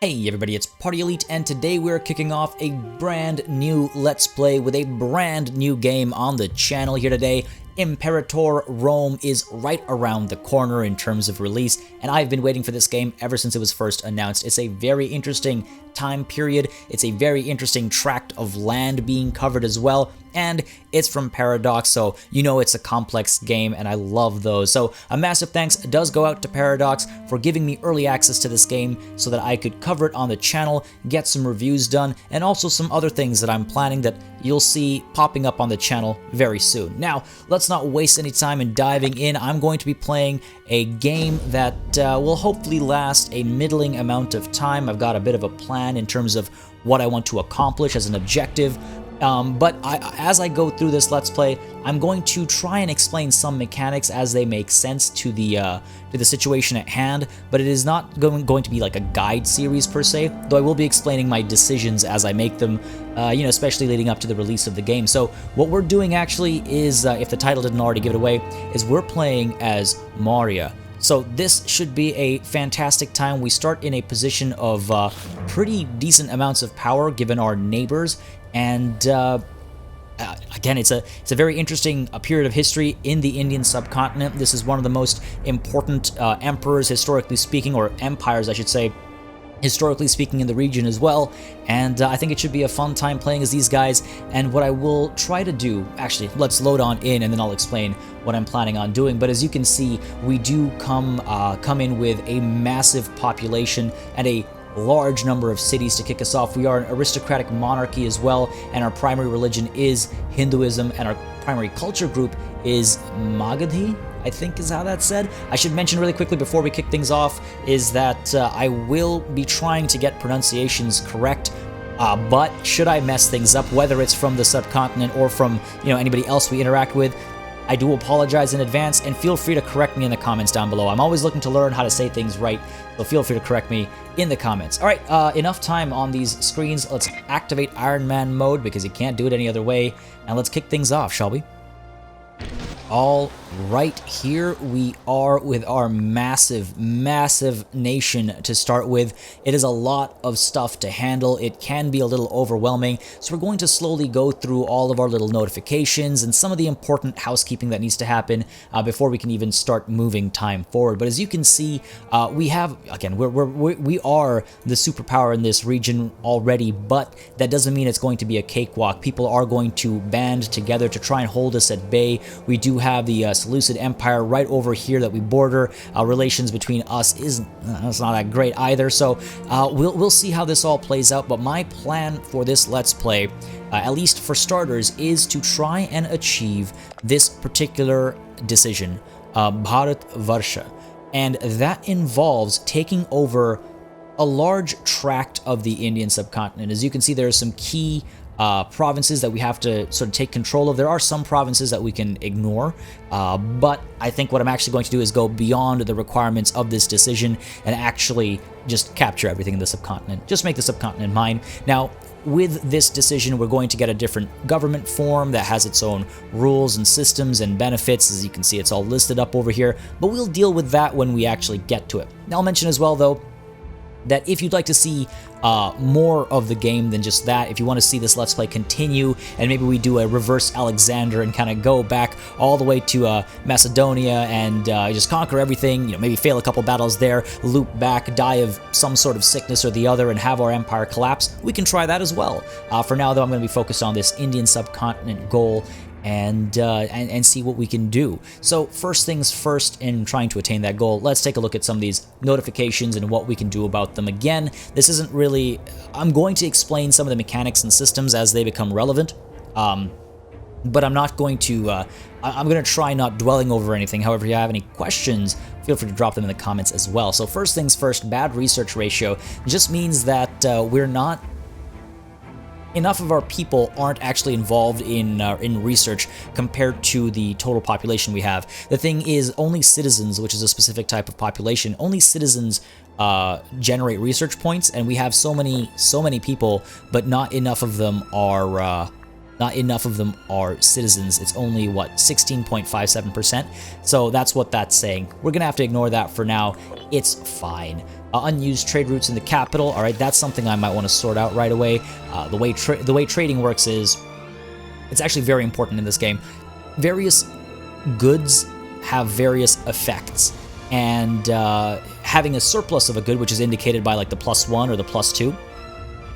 Hey everybody, it's Party Elite, and today we're kicking off a brand new Let's Play with a brand new game on the channel here today. Imperator Rome is right around the corner in terms of release, and I've been waiting for this game ever since it was first announced. It's a very interesting time period, it's a very interesting tract of land being covered as well, and it's from Paradox, so you know it's a complex game, and I love those. So a massive thanks does go out to Paradox for giving me early access to this game so that I could cover it on the channel, get some reviews done, and also some other things that I'm planning that you'll see popping up on the channel very soon. Now, let's not waste any time in diving in. I'm going to be playing a game that will hopefully last a middling amount of time. I've got a bit of a plan in terms of what I want to accomplish as an objective. But as I go through this Let's Play, I'm going to try and explain some mechanics as they make sense to the situation at hand, but it is not going to be like a guide series per se, though I will be explaining my decisions as I make them, especially leading up to the release of the game. So what we're doing actually is, if the title didn't already give it away, is we're playing as Maurya. So this should be a fantastic time. We start in a position of pretty decent amounts of power given our neighbors, and again, it's a very interesting period of history in the Indian subcontinent. This is one of the most important emperors, historically speaking, or empires, I should say, historically speaking, in the region as well, and I think it should be a fun time playing as these guys. And what I will try to do, actually, let's load on in and then I'll explain what I'm planning on doing. But as you can see, we do come in with a massive population and a large number of cities to kick us off. We are an aristocratic monarchy as well, and our primary religion is Hinduism, and our primary culture group is Magadhi, I think is how that's said. I should mention really quickly before we kick things off is that I will be trying to get pronunciations correct, but should I mess things up, whether it's from the subcontinent or from anybody else we interact with, I do apologize in advance, and feel free to correct me in the comments down below. I'm always looking to learn how to say things right, so feel free to correct me in the comments. All right, enough time on these screens. Let's activate Iron Man mode because you can't do it any other way, and let's kick things off, shall we? All right, here we are with our massive nation to start with. It is a lot of stuff to handle. It can be a little overwhelming, so we're going to slowly go through all of our little notifications and some of the important housekeeping that needs to happen before we can even start moving time forward. But as you can see, we have, again, we are the superpower in this region already, but that doesn't mean it's going to be a cakewalk. People are going to band together to try and hold us at bay. We do have the Seleucid Empire right over here that we border. Relations between us isn't it's not that great either, so we'll see how this all plays out. But my plan for this Let's Play, at least for starters, is to try and achieve this particular decision, Bharat Varsha, and that involves taking over a large tract of the Indian subcontinent. As you can see, there are some key provinces that we have to sort of take control of. There are some provinces that we can ignore, but I think what I'm actually going to do is go beyond the requirements of this decision and actually just capture everything in the subcontinent. Just make the subcontinent mine. Now, with this decision, we're going to get a different government form that has its own rules and systems and benefits. As you can see, it's all listed up over here, but we'll deal with that when we actually get to it. Now, I'll mention as well, though, that if you'd like to see more of the game than just that, if you want to see this Let's Play continue, and maybe we do a reverse Alexander and kind of go back all the way to Macedonia and just conquer everything, maybe fail a couple battles there, loop back, die of some sort of sickness or the other, and have our empire collapse, we can try that as well. For now, though, I'm going to be focused on this Indian subcontinent goal and see what we can do. So first things first, in trying to attain that goal, let's take a look at some of these notifications and what we can do about them. Again, this isn't really, I'm going to explain some of the mechanics and systems as they become relevant, but I'm not going to, I'm going to try not dwelling over anything. However, if you have any questions, feel free to drop them in the comments as well. So first things first, bad research ratio just means that enough of our people aren't actually involved in research compared to the total population we have. The thing is, only citizens, which is a specific type of population, only citizens generate research points, and we have so many people, but not enough of them are citizens. It's only, what, 16.57%? So that's what that's saying. We're gonna have to ignore that for now. It's fine. Unused trade routes in the capital. All right, that's something I might want to sort out right away. The way trading works is, it's actually very important in this game. Various goods have various effects, and having a surplus of a good, which is indicated by like the +1 or the +2,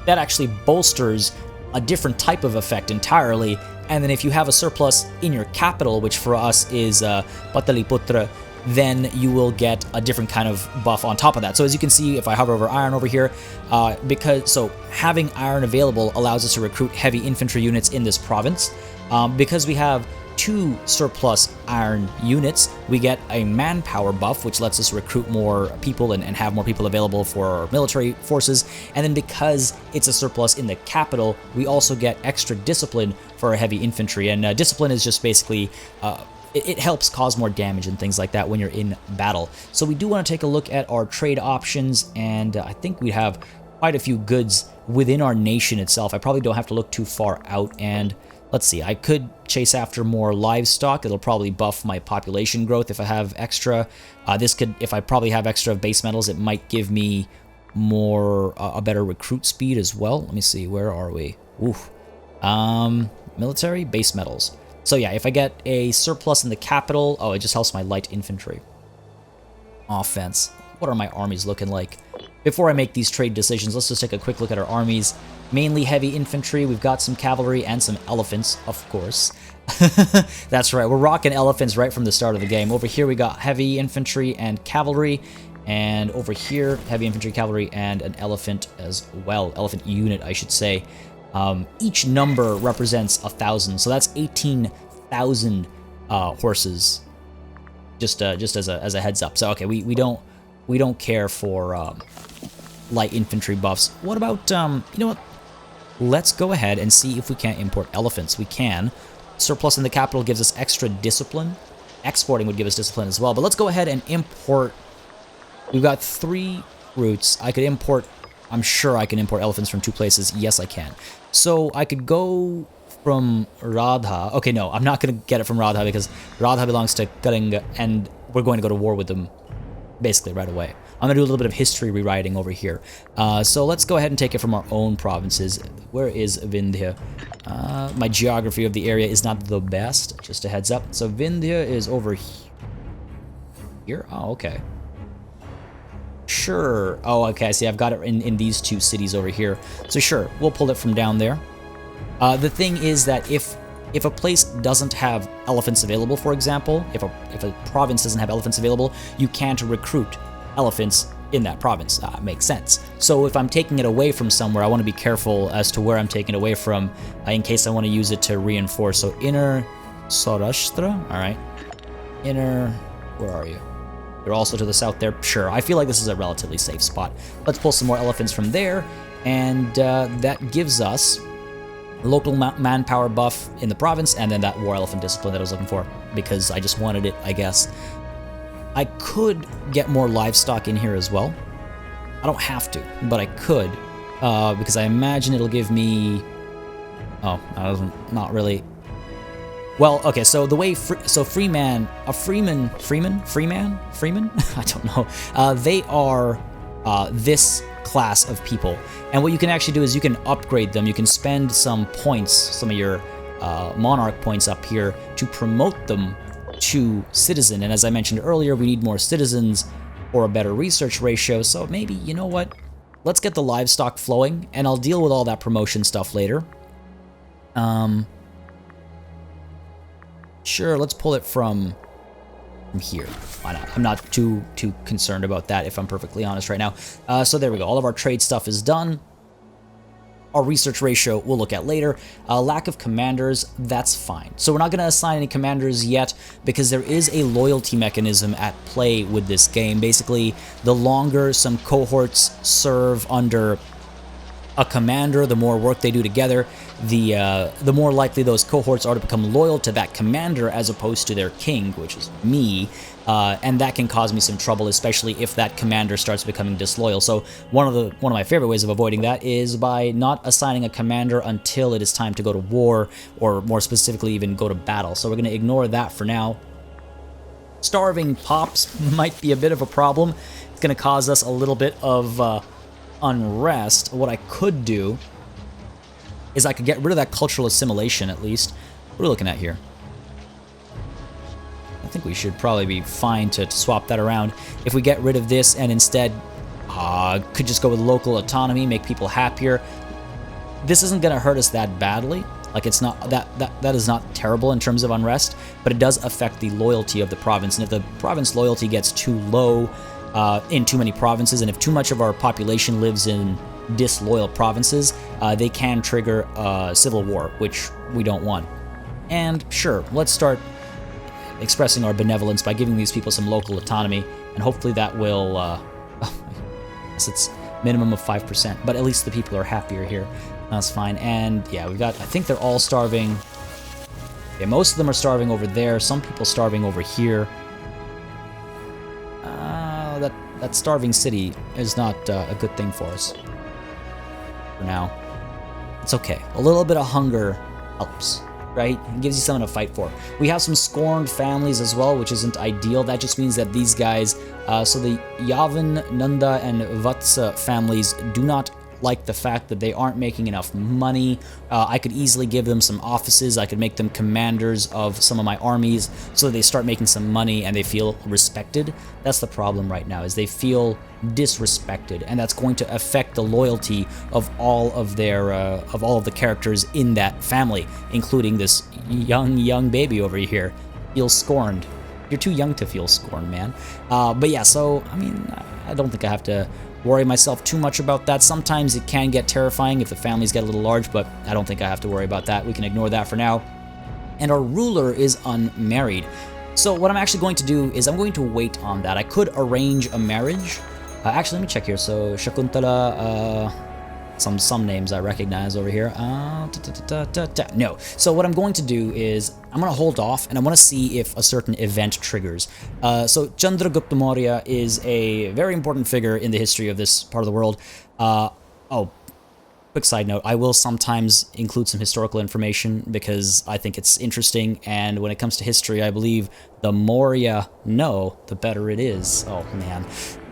that actually bolsters a different type of effect entirely. And then if you have a surplus in your capital, which for us is Pataliputra, then you will get a different kind of buff on top of that. So as you can see, if I hover over iron over here, so having iron available allows us to recruit heavy infantry units in this province. Because we have 2 surplus iron units, we get a manpower buff, which lets us recruit more people and have more people available for our military forces. And then because it's a surplus in the capital, we also get extra discipline for our heavy infantry. And discipline is just basically it helps cause more damage and things like that when you're in battle. So we do want to take a look at our trade options, and I think we have quite a few goods within our nation itself. I probably don't have to look too far out, and let's see, I could chase after more livestock. It'll probably buff my population growth if I have extra. If I probably have extra base metals, it might give me more, a better recruit speed as well. Let me see, where are we? Oof. Military, base metals. So yeah, if I get a surplus in the capital, it just helps my light infantry. Offense. What are my armies looking like? Before I make these trade decisions, let's just take a quick look at our armies. Mainly heavy infantry. We've got some cavalry and some elephants, of course. That's right, we're rocking elephants right from the start of the game. Over here we got heavy infantry and cavalry. And over here, heavy infantry, cavalry, and an elephant as well. Elephant unit, I should say. Each number represents 1,000, so that's 18,000 horses. Just as a heads up. So okay, we don't care for light infantry buffs. What about you know what? Let's go ahead and see if we can't import elephants. We can. Surplus in the capital gives us extra discipline. Exporting would give us discipline as well. But let's go ahead and import. We've got 3 routes. I could import. I'm sure I can import elephants from 2 places. Yes, I can. So I could go from Radha. Okay, no, I'm not going to get it from Radha because Radha belongs to Kalinga, and we're going to go to war with them basically right away. I'm going to do a little bit of history rewriting over here. So let's go ahead and take it from our own provinces. Where is Vindhya? My geography of the area is not the best, just a heads up. So Vindhya is over here. Oh, okay. Sure. Oh, okay, I see. I've got it in these 2 cities over here. So sure, we'll pull it from down there. The thing is that if a place doesn't have elephants available, for example, if a province doesn't have elephants available, you can't recruit elephants in that province. Makes sense. So if I'm taking it away from somewhere, I want to be careful as to where I'm taking it away from in case I want to use it to reinforce. So inner Saurashtra, all right. Inner, where are you? You're also to the south there. Sure, I feel like this is a relatively safe spot. Let's pull some more elephants from there, and that gives us local manpower buff in the province, and then that war elephant discipline that I was looking for, because I just wanted it, I guess. I could get more livestock in here as well. I don't have to, but I could, because I imagine it'll give me... Oh, not really... Well, okay, so the way Freeman? I don't know. They are this class of people, and what you can actually do is you can upgrade them. You can spend some points, some of your monarch points up here, to promote them to citizen. And as I mentioned earlier, we need more citizens or a better research ratio. So maybe, you know what? Let's get the livestock flowing, and I'll deal with all that promotion stuff later. Sure, let's pull it from here. Why not? I'm not too concerned about that, if I'm perfectly honest right now. So there we go. All of our trade stuff is done. Our research ratio we'll look at later. Lack of commanders, that's fine. So we're not going to assign any commanders yet because there is a loyalty mechanism at play with this game. Basically, the longer some cohorts serve under a commander, the more work they do together, the more likely those cohorts are to become loyal to that commander as opposed to their king, which is me, and that can cause me some trouble, especially if that commander starts becoming disloyal. So one of my favorite ways of avoiding that is by not assigning a commander until it is time to go to war, or more specifically even go to battle. So we're going to ignore that for now. Starving pops might be a bit of a problem It's going to cause us a little bit of unrest. What I could do is I could get rid of that cultural assimilation, at least. What are we looking at here? I think we should probably be fine to swap that around. If we get rid of this and instead could just go with local autonomy, make people happier, this isn't going to hurt us that badly. Like, it's not that is not terrible in terms of unrest, but it does affect the loyalty of the province. And if the province loyalty gets too low in too many provinces, and if too much of our population lives in disloyal provinces, they can trigger civil war, which we don't want. And sure, let's start expressing our benevolence by giving these people some local autonomy, and hopefully that will, I guess it's minimum of 5%, but at least the people are happier here. That's fine. And yeah, we've got, I think they're all starving. Yeah, most of them are starving over there, some people starving over here. That starving city is not a good thing for us for now. It's okay. A little bit of hunger helps, right? It gives you something to fight for. We have some scorned families as well, which isn't ideal. That just means that these guys, so the Yavan, Nanda, and Vatsa families do not like the fact that they aren't making enough money. I could easily give them some offices. I could make them commanders of some of my armies so that they start making some money and they feel respected. That's the problem right now, is they feel disrespected, and that's going to affect the loyalty of all of their of the characters in that family, including this young baby over here. Feels scorned. You're too young to feel scorned, man. But yeah, so I mean, I don't think I have to worry myself too much about that. Sometimes it can get terrifying if the families get a little large, but I don't think I have to worry about that. We can ignore that for now. And our ruler is unmarried. So what I'm actually going to do is I'm going to wait on that. I could arrange a marriage. Actually, let me check here. So Shakuntala, some names I recognize over here. No. So what I'm going to do is I'm going to hold off, and I want to see if a certain event triggers. So Chandragupta Maurya is a very important figure in the history of this part of the world. Oh, quick side note, I will sometimes include some historical information because I think it's interesting, and when it comes to history, I believe the more you know, the better it is. Oh, man.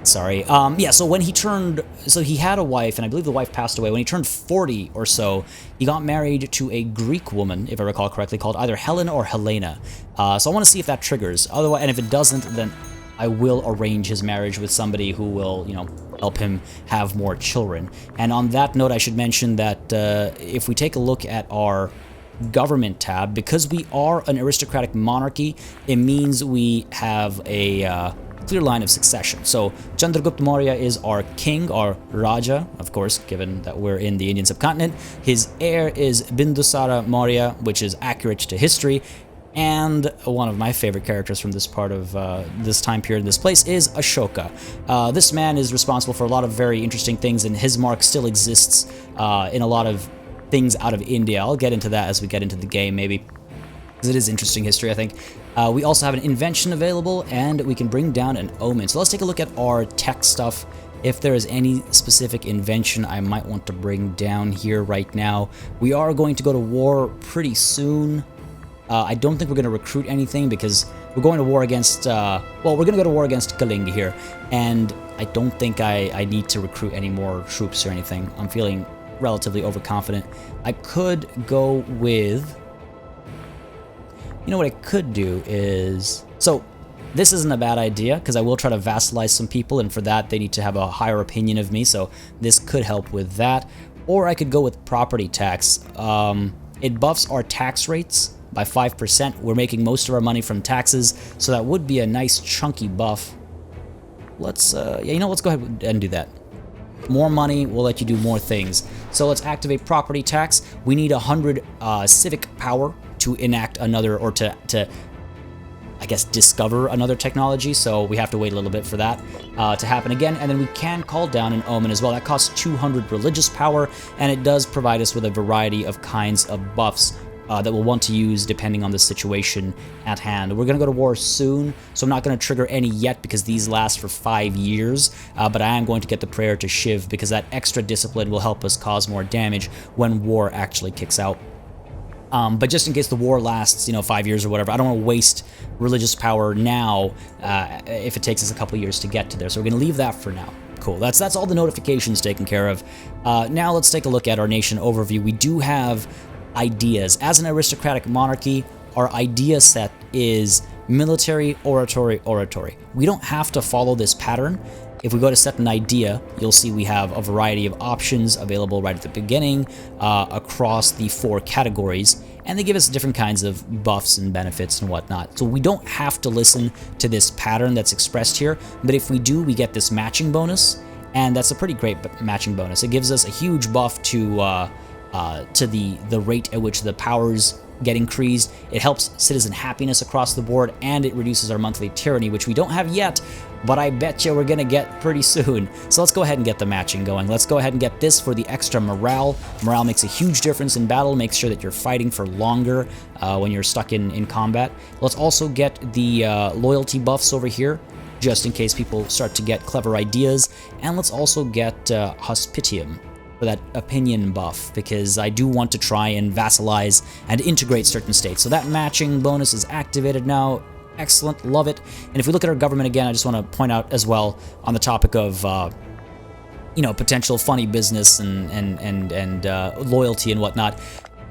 Sorry. Yeah, so when he turned, so he had a wife, and I believe the wife passed away. When he turned 40 or so, he got married to a Greek woman, if I recall correctly, called either Helen or Helena. So I want to see if that triggers. Otherwise, and if it doesn't, then I will arrange his marriage with somebody who will, you know, help him have more children. And on that note, I should mention that if we take a look at our government tab, because we are an aristocratic monarchy, it means we have a clear line of succession. So Chandragupta Maurya is our king, our Raja, of course, given that we're in the Indian subcontinent. His heir is Bindusara Maurya, which is accurate to history. And one of my favorite characters from this part of this time period in this place is Ashoka. This man is responsible for a lot of very interesting things, and his mark still exists in a lot of things out of India. I'll get into that as we get into the game, maybe, because it is interesting history, I think. We also have an invention available, and we can bring down an omen. So let's take a look at our tech stuff. If there is any specific invention I might want to bring down here right now. We are going to go to war pretty soon. I don't think we're going to recruit anything because we're going to war against, well, we're going to go to war against Kalinga here, and I don't think I need to recruit any more troops or anything. I'm feeling relatively overconfident. I could go with, you know what I could do is, so this isn't a bad idea because I will try to vassalize some people, and for that they need to have a higher opinion of me, so this could help with that. Or I could go with property tax. It buffs our tax rates by 5%. We're making most of our money from taxes, so that would be a nice chunky buff. Let's, yeah, you know, let's go ahead and do that. More money will let you do more things. So let's activate property tax. We need 100 civic power to enact another, or to I guess, discover another technology, so we have to wait a little bit for that to happen again. And then we can call down an omen as well. That costs 200 religious power, and it does provide us with a variety of kinds of buffs that we'll want to use depending on the situation at hand. We're going to go to war soon, so I'm not going to trigger any yet because these last for 5 years, but I am going to get the prayer to Shiv because that extra discipline will help us cause more damage when war actually kicks out. But just in case the war lasts, 5 years or whatever, I don't want to waste religious power now if it takes us a couple years to get to there. So we're going to leave that for now. Cool. That's all the notifications taken care of. Now let's take a look at our nation overview. We do have ideas. As an aristocratic monarchy, our idea set is military, oratory, oratory. We don't have to follow this pattern. If we go to set an idea, you'll see we have a variety of options available right at the beginning across the 4 categories, and they give us different kinds of buffs and benefits and whatnot. So we don't have to listen to this pattern that's expressed here, but if we do, we get this matching bonus, and that's a pretty great matching bonus. It gives us a huge buff to the rate at which the powers get increased. It helps citizen happiness across the board, and it reduces our monthly tyranny, which we don't have yet, but I bet you we're gonna get pretty soon. So let's go ahead and get the matching going. Let's go ahead and get this for the extra morale. Morale makes a huge difference in battle, makes sure that you're fighting for longer when you're stuck in combat. Let's also get the loyalty buffs over here, just in case people start to get clever ideas. And let's also get Hospitium for that opinion buff, because I do want to try and vassalize and integrate certain states. So that matching bonus is activated now. Excellent, love it. And if we look at our government again, I just want to point out as well on the topic of potential funny business and loyalty and whatnot.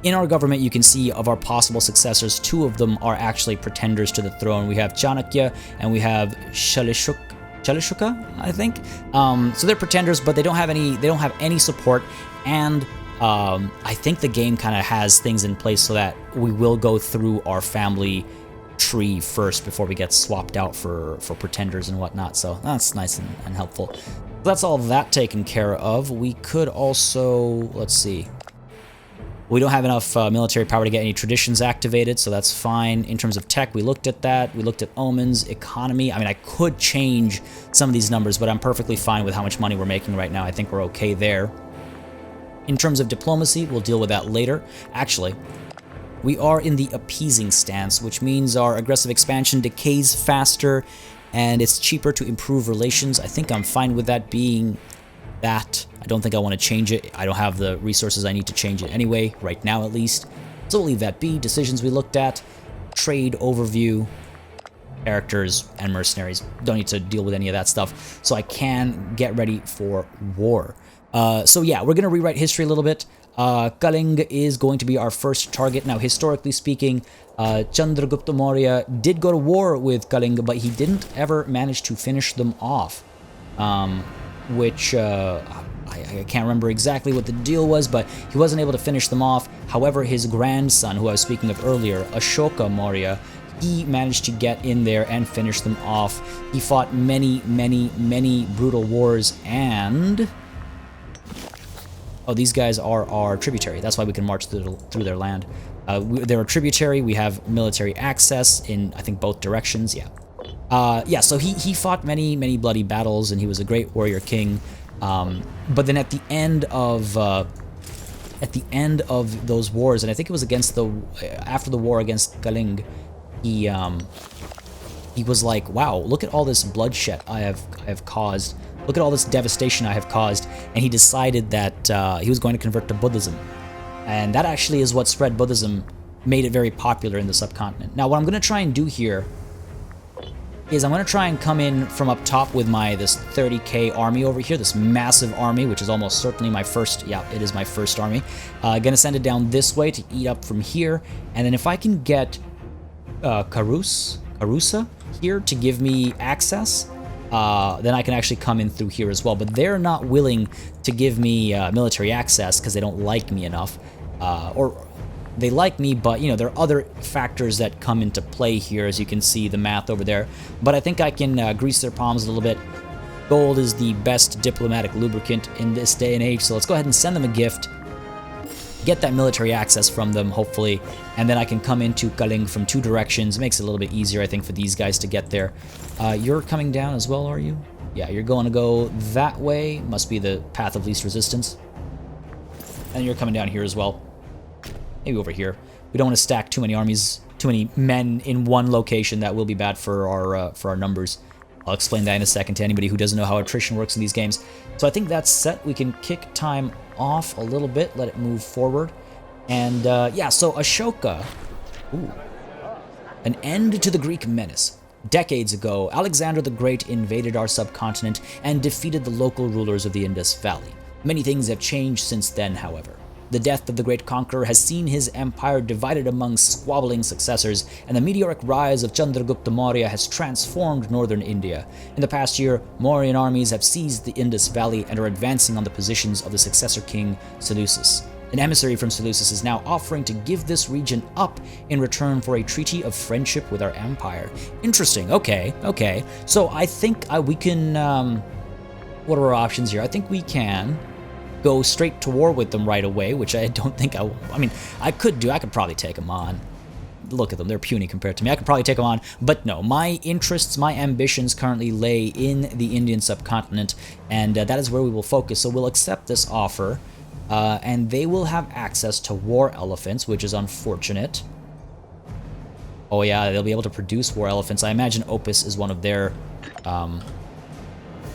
In our government, you can see of our possible successors, 2 of them are actually pretenders to the throne. We have Chanakya and we have Shalishukha, I think. So they're pretenders, but they don't have any support, and I think the game kind of has things in place so that we will go through our family tree first before we get swapped out for pretenders and whatnot. So that's nice and helpful. That's all that taken care of. We could also, let's see. We don't have enough military power to get any traditions activated, so that's fine. In terms of tech, we looked at that. We looked at omens, economy. I mean, I could change some of these numbers, but I'm perfectly fine with how much money we're making right now. I think we're okay there. In terms of diplomacy, we'll deal with that later. Actually, we are in the appeasing stance, which means our aggressive expansion decays faster, and it's cheaper to improve relations. I think I'm fine with that being that. I don't think I want to change it. I don't have the resources I need to change it anyway, right now at least. So we'll leave that be. Decisions we looked at, trade overview, characters, and mercenaries. Don't need to deal with any of that stuff, so I can get ready for war. So yeah, we're going to rewrite history a little bit. Kalinga is going to be our first target. Now, historically speaking, Chandragupta Maurya did go to war with Kalinga, but he didn't ever manage to finish them off, which I can't remember exactly what the deal was, but he wasn't able to finish them off. However, his grandson, who I was speaking of earlier, Ashoka Maurya, he managed to get in there and finish them off. He fought many, many, many brutal wars, and oh, these guys are our tributary. That's why we can march through their land. They're a tributary. We have military access in, I think, both directions. Yeah. Yeah, so he fought many, many bloody battles, and he was a great warrior king. But then at the end of those wars, and I think it was after the war against Kalinga, he was like, wow, look at all this bloodshed I have caused. Look at all this devastation I have caused. And he decided that he was going to convert to Buddhism. And that actually is what spread Buddhism, made it very popular in the subcontinent. Now, what I'm going to try and do here is I'm going to try and come in from up top with this 30k army over here, this massive army, which is almost certainly my first, yeah, it is my first army. Going to send it down this way to eat up from here. And then if I can get Karusa here to give me access, then I can actually come in through here as well. But they're not willing to give me military access because they don't like me enough. Or they like me, but, there are other factors that come into play here, as you can see the math over there. But I think I can grease their palms a little bit. Gold is the best diplomatic lubricant in this day and age, so let's go ahead and send them a gift. Get that military access from them, hopefully, and then I can come into Kalinga from 2 directions. Makes it a little bit easier, I think, for these guys to get there. You're coming down as well, are you? Yeah, you're going to go that way. Must be the path of least resistance. And you're coming down here as well. Maybe over here. We don't want to stack too many armies, too many men in one location. That will be bad for our numbers. I'll explain that in a second to anybody who doesn't know how attrition works in these games. So I think that's set. We can kick time off a little bit, let it move forward. And yeah, so Ashoka, ooh, an end to the Greek menace. Decades ago, Alexander the Great invaded our subcontinent and defeated the local rulers of the Indus Valley. Many things have changed since then, however. The death of the great conqueror has seen his empire divided among squabbling successors, and the meteoric rise of Chandragupta Maurya has transformed northern India. In the past year, Mauryan armies have seized the Indus Valley and are advancing on the positions of the successor king, Seleucus. An emissary from Seleucus is now offering to give this region up in return for a treaty of friendship with our empire. Interesting. Okay, okay. So I think we can... what are our options here? I think we can go straight to war with them right away, which I don't think I mean, I could probably take them on. Look at them, they're puny compared to me. I could probably take them on, but no, my interests, my ambitions currently lay in the Indian subcontinent, and that is where we will focus. So we'll accept this offer, and they will have access to war elephants, which is unfortunate. Oh yeah, they'll be able to produce war elephants. I imagine Opus is one of their,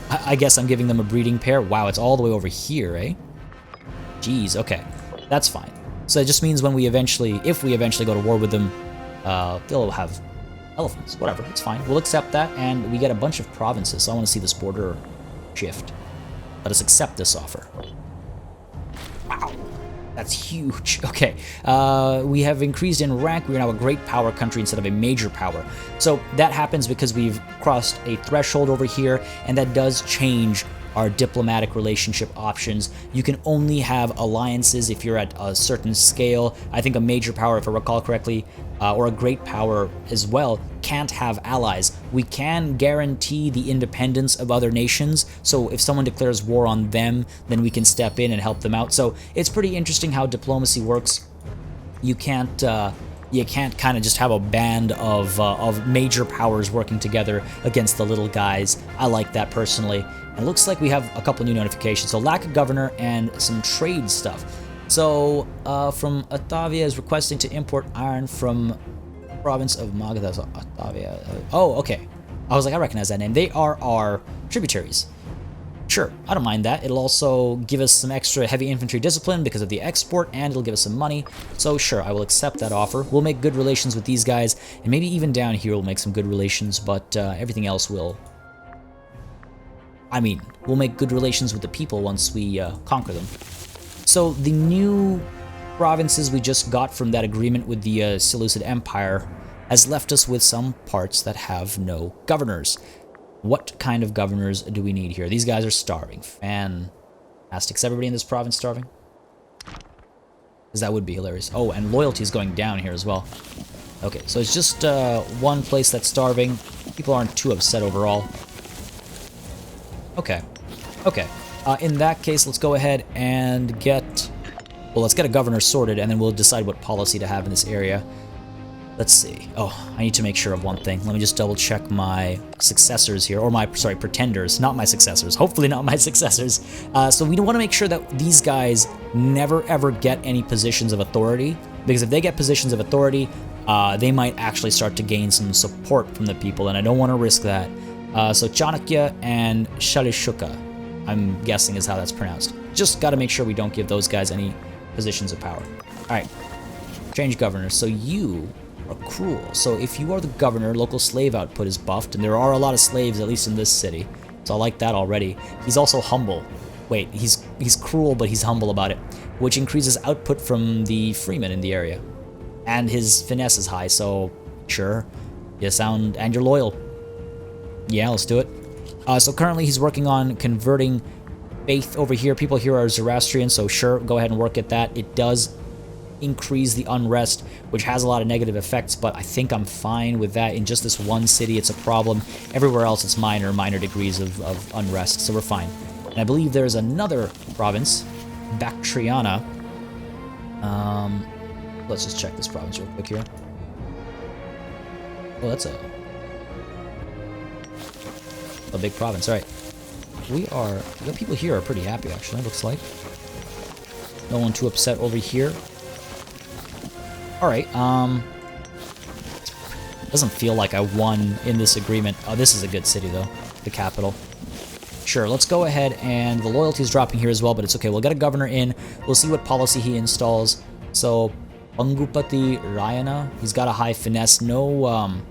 I guess I'm giving them a breeding pair. Wow, it's all the way over here, eh? Jeez, okay. That's fine. So it just means when if we eventually go to war with them, they'll have elephants. Whatever, it's fine. We'll accept that, and we get a bunch of provinces, so I want to see this border shift. Let us accept this offer. Wow. That's huge. Okay, we have increased in rank. We're now a great power country instead of a major power. So that happens because we've crossed a threshold over here, and that does change our diplomatic relationship options. You can only have alliances if you're at a certain scale. I think a major power, if I recall correctly, or a great power as well, can't have allies. We can guarantee the independence of other nations, so if someone declares war on them, then we can step in and help them out. So it's pretty interesting how diplomacy works. You can't kind of just have a band of major powers working together against the little guys. I like that personally. And it looks like we have a couple new notifications. So lack of governor and some trade stuff. So from Atavia is requesting to import iron from province of Magadha. So Atavia. Oh, okay. I was like, I recognize that name. They are our tributaries. Sure, I don't mind that. It'll also give us some extra heavy infantry discipline because of the export, and it'll give us some money. So sure, I will accept that offer. We'll make good relations with these guys, and maybe even down here we'll make some good relations, but everything else will... I mean, we'll make good relations with the people once we conquer them. So the new provinces we just got from that agreement with the Seleucid Empire has left us with some parts that have no governors. What kind of governors do we need here? These guys are starving. Fantastic. Is everybody in this province starving? Because that would be hilarious. Oh, and loyalty is going down here as well. Okay, so it's just one place that's starving. People aren't too upset overall. Okay. Okay. In that case, let's go ahead and get... Well, let's get a governor sorted, and then we'll decide what policy to have in this area. Let's see. Oh, I need to make sure of one thing. Let me just double check my successors here, or my, sorry, pretenders, not my successors. Hopefully not my successors. So we want to make sure that these guys never ever get any positions of authority, because if they get positions of authority, they might actually start to gain some support from the people, and I don't want to risk that. So Chanakya and Shalishuka, I'm guessing is how that's pronounced. Just got to make sure we don't give those guys any positions of power. All right, change governors. So you are cruel. So if you are the governor, local slave output is buffed, and there are a lot of slaves, at least in this city. So I like that already. He's also humble. Wait, he's cruel, but he's humble about it, which increases output from the freemen in the area. And his finesse is high, so sure, you sound, and you're loyal. Yeah, let's do it. So currently he's working on converting faith over here. People here are Zoroastrian, so sure, go ahead and work at that. It does increase the unrest, which has a lot of negative effects, but I think I'm fine with that. In just this one city, it's a problem. Everywhere else, it's minor degrees of unrest, so we're fine. And I believe there's another province, Bactriana. Let's just check this province real quick here. Oh, that's a big province. All right. The people here are pretty happy, actually, looks like. No one too upset over here. All right, doesn't feel like I won in this agreement. Oh, this is a good city, though, the capital. Sure, let's go ahead, and the loyalty is dropping here as well, but it's okay. We'll get a governor in. We'll see what policy he installs. So, Pangupati Rayana, he's got a high finesse. No,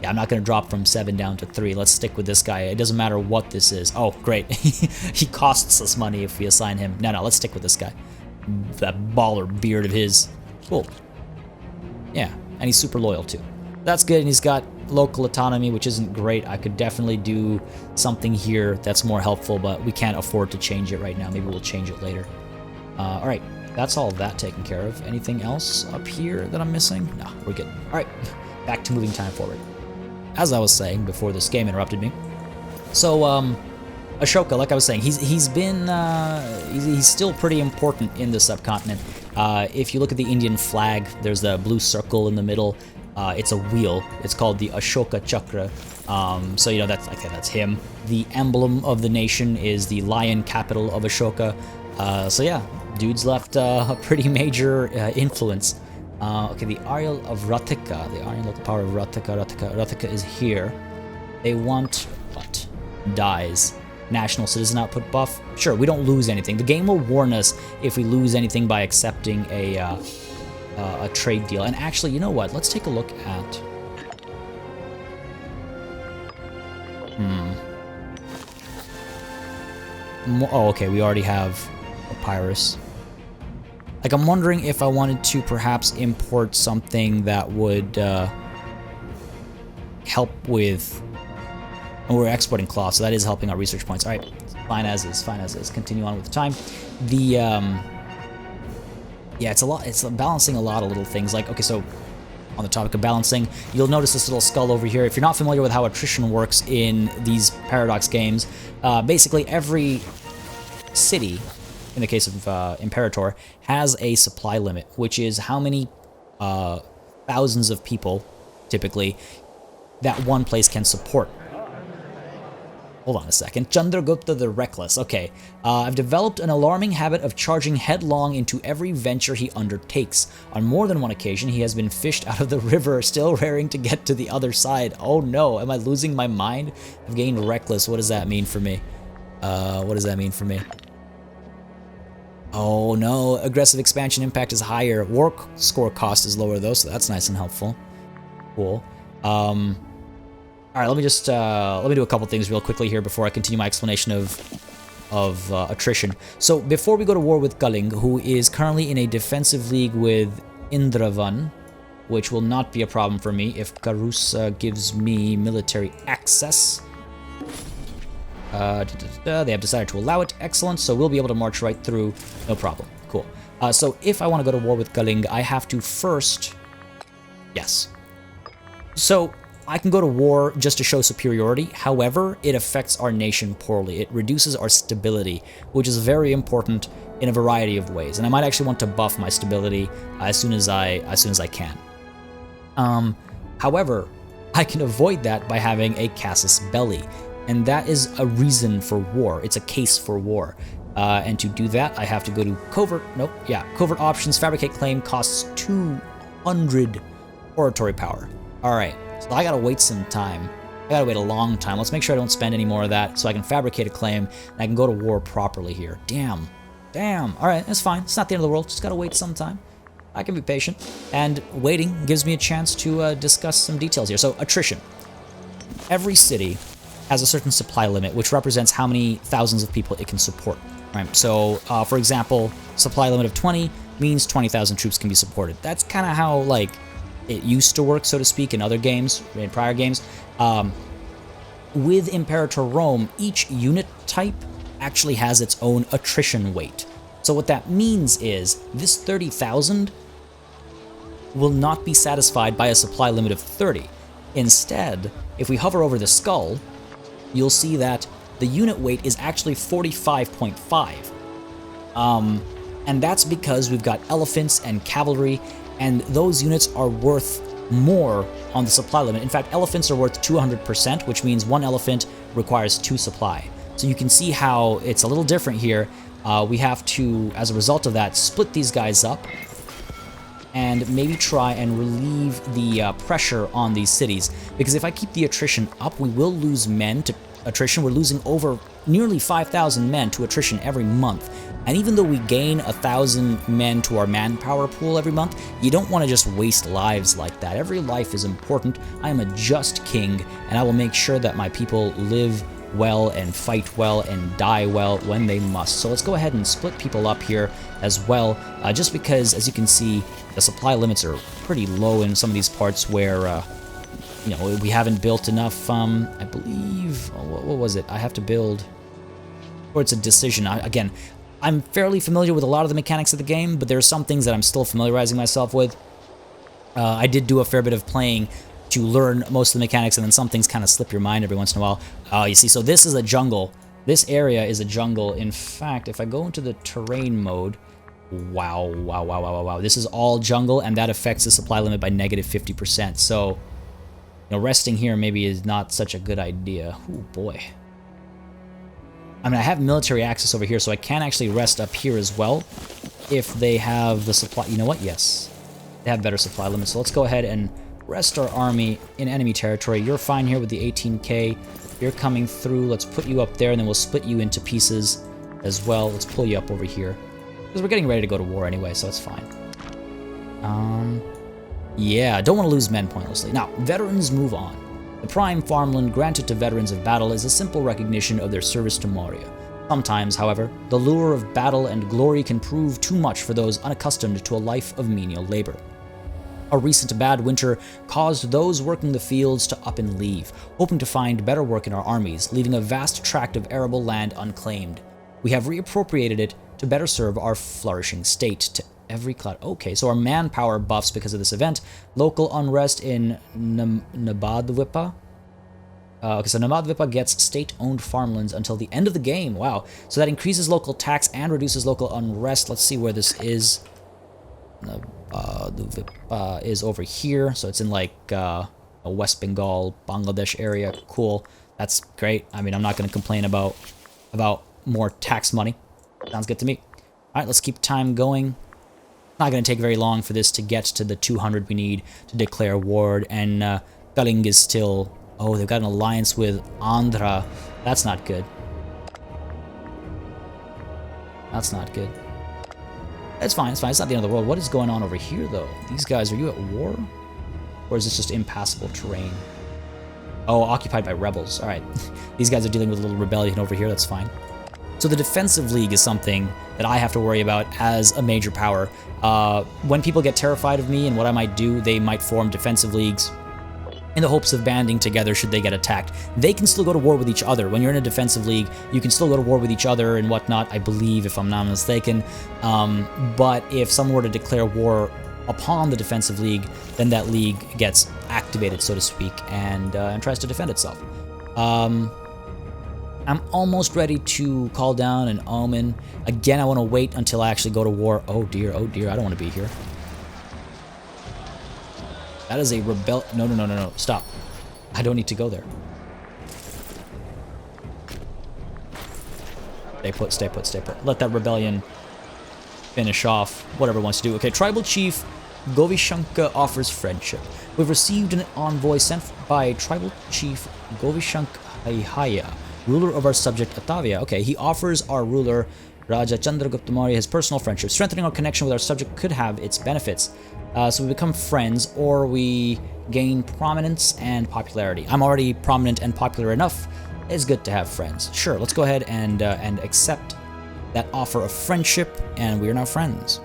yeah, I'm not going to drop from 7 down to 3. Let's stick with this guy. It doesn't matter what this is. Oh, great. He costs us money if we assign him. No, let's stick with this guy. That baller beard of his. Cool. Yeah, and he's super loyal too. That's good, and he's got local autonomy, which isn't great. I could definitely do something here that's more helpful, but we can't afford to change it right now. Maybe we'll change it later. Alright, that's all of that taken care of. Anything else up here that I'm missing? No, we're good. Alright, back to moving time forward. As I was saying before this game interrupted me. So, Ashoka, like I was saying, he's still pretty important in the subcontinent. If you look at the Indian flag, there's the blue circle in the middle. It's a wheel. It's called the Ashoka Chakra. So you know that's him. The emblem of the nation is the lion capital of Ashoka. So yeah, dude's left a pretty major influence. Okay, the Ariel of Ratika, the Aryan local power of Ratika is here. They want what? Dies. National citizen output buff. Sure, we don't lose anything. The game will warn us if we lose anything by accepting a trade deal. And actually, you know what? Let's take a look at. Oh, okay. We already have Papyrus. Like, I'm wondering if I wanted to perhaps import something that would help with. And we're exporting cloth, so that is helping our research points. All right, fine as is, fine as is. Continue on with the time. The yeah, it's a lot. It's balancing a lot of little things. Like, okay, so on the topic of balancing, you'll notice this little skull over here. If you're not familiar with how attrition works in these Paradox games, basically every city, in the case of Imperator, has a supply limit, which is how many thousands of people, typically, that one place can support. Hold on a second. Chandragupta the Reckless. Okay. I've developed an alarming habit of charging headlong into every venture he undertakes. On more than one occasion, he has been fished out of the river, still raring to get to the other side. Oh no, am I losing my mind? I've gained Reckless. What does that mean for me? What does that mean for me? Oh no, aggressive expansion impact is higher. War score cost is lower though, so that's nice and helpful. Cool. All right, let me just let me do a couple things real quickly here before I continue my explanation of attrition. So before we go to war with Kalinga, who is currently in a defensive league with Indravan, which will not be a problem for me if Karusa gives me military access. They have decided to allow it. Excellent. So we'll be able to march right through. No problem. Cool. So if I want to go to war with Kalinga, I have to first. Yes. So I can go to war just to show superiority. However, it affects our nation poorly. It reduces our stability, which is very important in a variety of ways. And I might actually want to buff my stability as soon as I can. However, I can avoid that by having a casus belli, and that is a reason for war. It's a case for war. And to do that, I have to go to covert. Nope. Yeah, covert options. Fabricate claim costs 200 oratory power. All right. So I gotta wait some time. I gotta wait a long time. Let's make sure I don't spend any more of that so I can fabricate a claim and I can go to war properly here. Damn. Damn. Alright, that's fine. It's not the end of the world. Just gotta wait some time. I can be patient. And waiting gives me a chance to discuss some details here. So, attrition. Every city has a certain supply limit, which represents how many thousands of people it can support. Right? So, for example, supply limit of 20 means 20,000 troops can be supported. That's kind of how, like, it used to work, so to speak, in other games, in prior games. With Imperator Rome, each unit type actually has its own attrition weight. So what that means is this 30,000 will not be satisfied by a supply limit of 30. Instead, if we hover over the skull, you'll see that the unit weight is actually 45.5. And that's because we've got elephants and cavalry, and those units are worth more on the supply limit. In fact, elephants are worth 200%, which means one elephant requires 2 supply. So you can see how it's a little different here. We have to, as a result of that, split these guys up and maybe try and relieve the pressure on these cities. Because if I keep the attrition up, we will lose men to attrition. We're losing over nearly 5,000 men to attrition every month. And even though we gain 1,000 men to our manpower pool every month, you don't want to just waste lives like that. Every life is important. I am a just king, and I will make sure that my people live well and fight well and die well when they must. So let's go ahead and split people up here as well, just because, as you can see, the supply limits are pretty low in some of these parts where, you know, we haven't built enough, I believe, what was it? I have to build, or it's a decision. Again, I'm fairly familiar with a lot of the mechanics of the game, but there are some things that I'm still familiarizing myself with. I did do a fair bit of playing to learn most of the mechanics, and then some things kind of slip your mind every once in a while. You see, so this is a jungle. This area is a jungle. In fact, if I go into the terrain mode, wow. This is all jungle, and that affects the supply limit by negative 50%. So, you know, resting here maybe is not such a good idea. Oh boy. I mean, I have military access over here, so I can actually rest up here as well if they have the supply. You know what? Yes. They have better supply limits. So let's go ahead and rest our army in enemy territory. You're fine here with the 18k. You're coming through. Let's put you up there, and then we'll split you into pieces as well. Let's pull you up over here, because we're getting ready to go to war anyway, so it's fine. Yeah, don't want to lose men pointlessly. Now, veterans move on. The prime farmland granted to veterans of battle is a simple recognition of their service to Maurya. Sometimes, however, the lure of battle and glory can prove too much for those unaccustomed to a life of menial labor. A recent bad winter caused those working the fields to up and leave, hoping to find better work in our armies, leaving a vast tract of arable land unclaimed. We have reappropriated it to better serve our flourishing state. To every cloud. Okay, so our manpower buffs because of this event. Local unrest in Nabadwipa. Okay, so Nabadwipa gets state-owned farmlands until the end of the game. Wow. So that increases local tax and reduces local unrest. Let's see where this is. Nabadwipa is over here. So it's in like a West Bengal, Bangladesh area. Cool. That's great. I mean, I'm not going to complain about more tax money. Sounds good to me. All right, let's keep time going. Not going to take very long for this to get to the 200 we need to declare war, and Kalinga is still... Oh, they've got an alliance with Andhra. That's not good. That's not good. It's fine, it's fine. It's not the end of the world. What is going on over here, though? These guys, are you at war? Or is this just impassable terrain? Oh, occupied by rebels. All right. These guys are dealing with a little rebellion over here. That's fine. So the defensive league is something that I have to worry about as a major power. When people get terrified of me and what I might do, they might form defensive leagues in the hopes of banding together should they get attacked. They can still go to war with each other. When you're in a defensive league, you can still go to war with each other and whatnot, I believe, if I'm not mistaken. But if someone were to declare war upon the defensive league, then that league gets activated, so to speak, and tries to defend itself. I'm almost ready to call down an omen. Again, I want to wait until I actually go to war. Oh dear, I don't want to be here. That is a rebel... No, stop. I don't need to go there. Stay put. Let that rebellion finish off whatever it wants to do. Okay, Tribal Chief Govishanka offers friendship. We've received an envoy sent by Tribal Chief Govishanka, ruler of our subject Atavia. Okay, he offers our ruler Raja Chandragupta Maurya his personal friendship. Strengthening our connection with our subject could have its benefits. So we become friends, or we gain prominence and popularity. I'm already prominent and popular enough. It's good to have friends. Sure, let's go ahead and accept that offer of friendship, and we are now friends.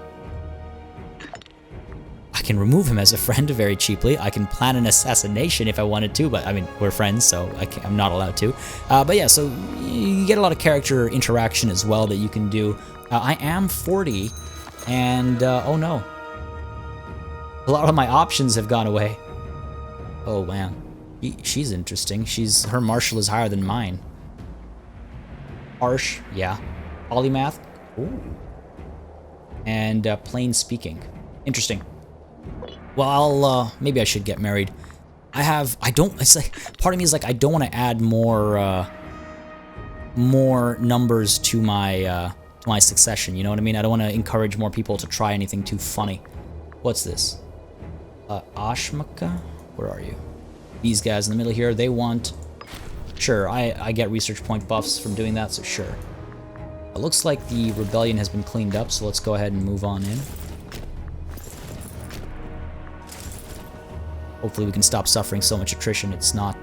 I can remove him as a friend very cheaply. I can plan an assassination if I wanted to, but I mean, we're friends, so I'm not allowed to. But yeah, so you get a lot of character interaction as well that you can do. I am 40, and oh no. A lot of my options have gone away. Oh man, she's interesting. Her martial is higher than mine. Harsh, yeah. Polymath, ooh. And plain speaking, interesting. Well, maybe I should get married. It's like, part of me is like, I don't want to add more numbers to my succession, you know what I mean? I don't want to encourage more people to try anything too funny. What's this? Ashmaka? Where are you? These guys in the middle here, they want Sure, I get research point buffs from doing that, so sure. It looks like the rebellion has been cleaned up, so let's go ahead and move on in. Hopefully we can stop suffering so much attrition. It's not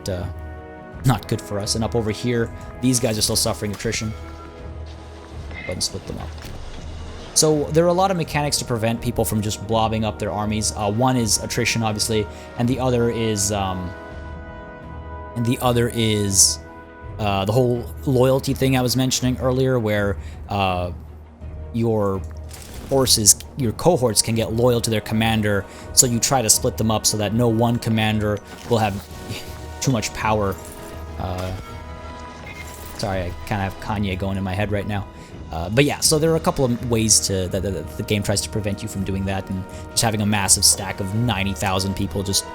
good for us. And up over here, these guys are still suffering attrition. Go ahead and split them up. So there are a lot of mechanics to prevent people from just blobbing up their armies. One is attrition, obviously, and the other is the whole loyalty thing I was mentioning earlier, where your forces, your cohorts can get loyal to their commander, so you try to split them up so that no one commander will have too much power. Sorry, I kind of have Kanye going in my head right now. But yeah, so there are a couple of ways that the game tries to prevent you from doing that, and just having a massive stack of 90,000 people just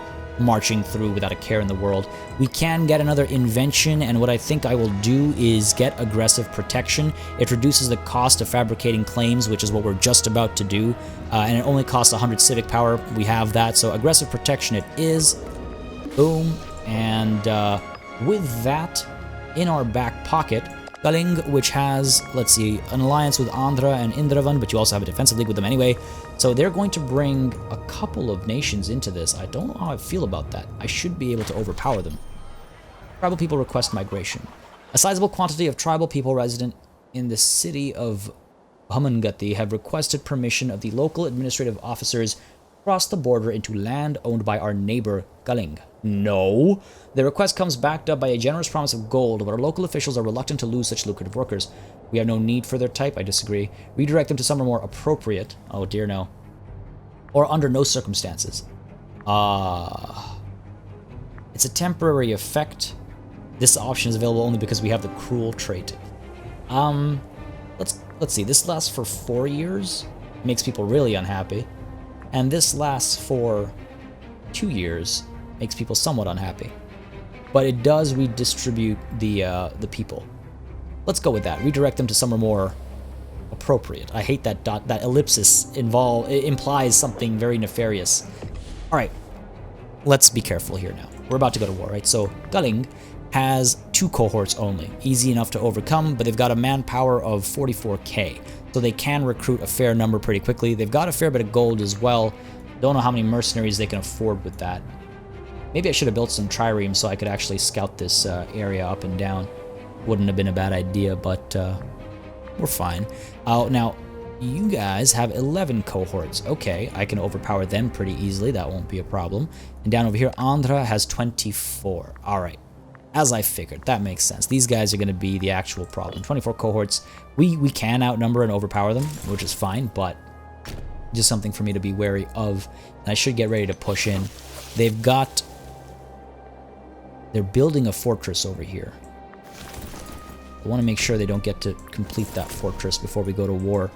marching through without a care in the world. We can get another invention, and what I think I will do is get aggressive protection. It reduces the cost of fabricating claims, which is what we're just about to do, and it only costs 100 civic power. We have that, so aggressive protection it is. Boom. And with that in our back pocket, Kalinga, which has, let's see, an alliance with Andhra and Indravan, but you also have a defensive league with them anyway. So they're going to bring a couple of nations into this. I don't know how I feel about that. I should be able to overpower them. Tribal people request migration. A sizable quantity of tribal people resident in the city of Hamangati have requested permission of the local administrative officers to cross the border into land owned by our neighbor Kalinga. No. The request comes backed up by a generous promise of gold, but our local officials are reluctant to lose such lucrative workers. We have no need for their type, I disagree. Redirect them to somewhere more appropriate. Oh dear no. Or under no circumstances. It's a temporary effect. This option is available only because we have the cruel trait. Let's see, this lasts for 4 years. Makes people really unhappy. And this lasts for 2 years. Makes people somewhat unhappy. But it does redistribute the people. Let's go with that. Redirect them to somewhere more appropriate. I hate that that ellipsis implies something very nefarious. Alright. Let's be careful here now. We're about to go to war, right? So Kalinga has 2 cohorts only. Easy enough to overcome, but they've got a manpower of 44k. So they can recruit a fair number pretty quickly. They've got a fair bit of gold as well. Don't know how many mercenaries they can afford with that. Maybe I should have built some triremes so I could actually scout this area up and down. Wouldn't have been a bad idea, but we're fine. Now, you guys have 11 cohorts. Okay, I can overpower them pretty easily. That won't be a problem. And down over here, Andhra has 24. All right. As I figured, that makes sense. These guys are going to be the actual problem. 24 cohorts. We can outnumber and overpower them, which is fine, but just something for me to be wary of. And I should get ready to push in. They're building a fortress over here. I want to make sure they don't get to complete that fortress before we go to war.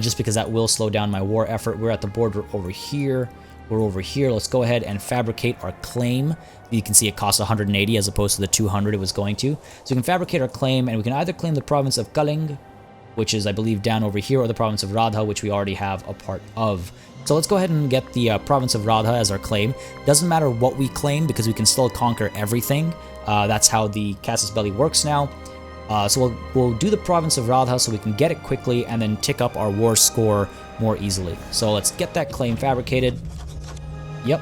Just because that will slow down my war effort. We're at the border over here. We're over here. Let's go ahead and fabricate our claim. You can see it costs 180 as opposed to the 200 it was going to. So we can fabricate our claim, and we can either claim the province of Kalinga, which is, I believe, down over here, or the province of Radha, which we already have a part of. So let's go ahead and get the province of Radha as our claim. Doesn't matter what we claim, because we can still conquer everything. That's how the Casus Belli works now. So we'll do the province of Radha so we can get it quickly and then tick up our war score more easily. So let's get that claim fabricated. Yep.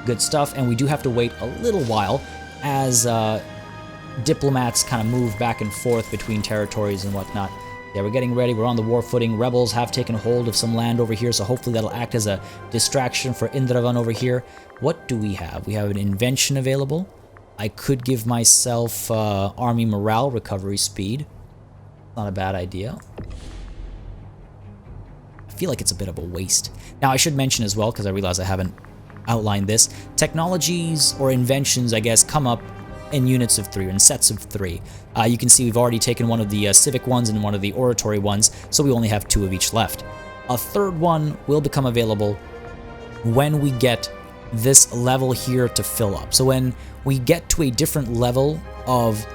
Good stuff. And we do have to wait a little while as diplomats kind of move back and forth between territories and whatnot. Yeah, we're getting ready. We're on the war footing. Rebels have taken hold of some land over here, so hopefully that'll act as a distraction for Indravan over here. What do we have? We have an invention available. I could give myself army morale recovery speed. Not a bad idea. I feel like it's a bit of a waste. Now, I should mention as well, because I realize I haven't outlined this, technologies or inventions, I guess, come up in units of 3, or in sets of 3. You can see we've already taken one of the civic ones and one of the oratory ones, so we only have 2 of each left. A third one will become available when we get this level here to fill up. So when we get to a different level of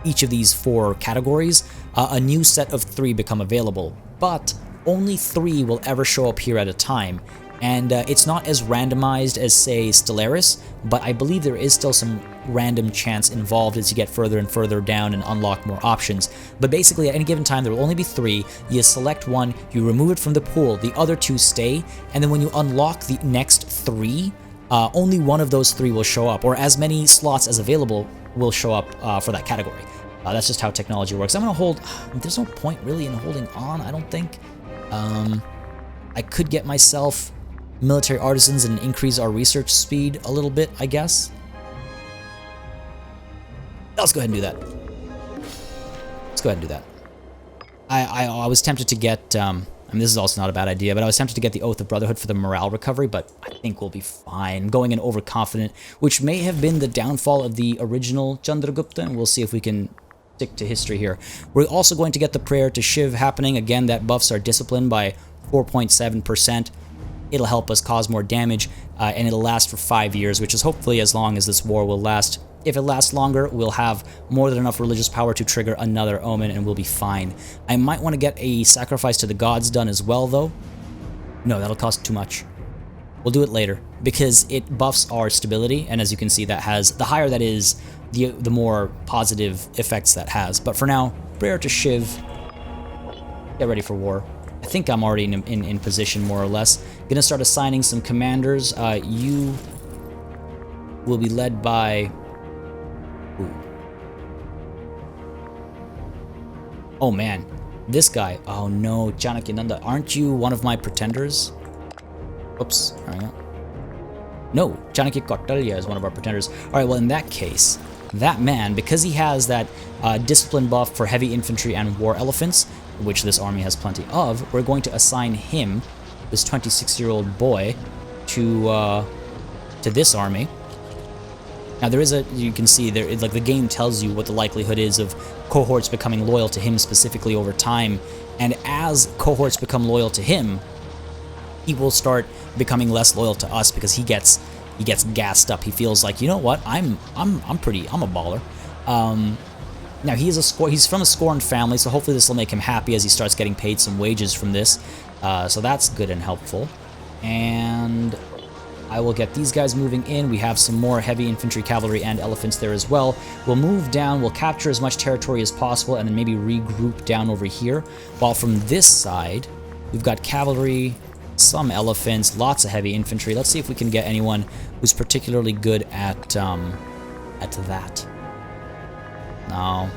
each of these 4 categories, a new set of 3 become available, but only 3 will ever show up here at a time. And it's not as randomized as, say, Stellaris, but I believe there is still some random chance involved as you get further and further down and unlock more options. But basically, at any given time, there will only be 3. You select one, you remove it from the pool, the other 2 stay, and then when you unlock the next 3, only one of those 3 will show up, or as many slots as available will show up for that category. That's just how technology works. I'm gonna hold. There's no point really in holding on, I don't think. I could get myself military artisans and increase our research speed a little bit, I guess. Let's go ahead and do that. Let's go ahead and do that. I was tempted to get, I mean, this is also not a bad idea, but I was tempted to get the Oath of Brotherhood for the morale recovery, but I think we'll be fine. Going in overconfident, which may have been the downfall of the original Chandragupta, and we'll see if we can stick to history here. We're also going to get the Prayer to Shiv happening. Again, that buffs our discipline by 4.7%. It'll help us cause more damage, and it'll last for 5 years, which is hopefully as long as this war will last. If it lasts longer, we'll have more than enough religious power to trigger another omen, and we'll be fine. I might want to get a sacrifice to the gods done as well, though. No, that'll cost too much. We'll do it later, because it buffs our stability, and as you can see, that has, the higher that is, the more positive effects that has. But for now, Prayer to Shiv, get ready for war. I think I'm already in position, more or less. Gonna start assigning some commanders. You will be led by... Ooh. Oh man, this guy. Oh no, Janakyananda, aren't you one of my pretenders? Oops, hang on. No, Chanakya Kautilya is one of our pretenders. Alright, well in that case, that man, because he has that discipline buff for heavy infantry and war elephants, which this army has plenty of, we're going to assign him, this 26-year-old boy, to this army. Now there is a, you can see there, like the game tells you what the likelihood is of cohorts becoming loyal to him specifically over time, and as cohorts become loyal to him, he will start becoming less loyal to us because he gets gassed up. He feels like, you know what, I'm a baller. Now he's from a scorned family, so hopefully this will make him happy as he starts getting paid some wages from this. So that's good and helpful. And I will get these guys moving in. We have some more heavy infantry, cavalry, and elephants there as well. We'll move down, we'll capture as much territory as possible, and then maybe regroup down over here. While from this side, we've got cavalry, some elephants, lots of heavy infantry. Let's see if we can get anyone who's particularly good at that. No.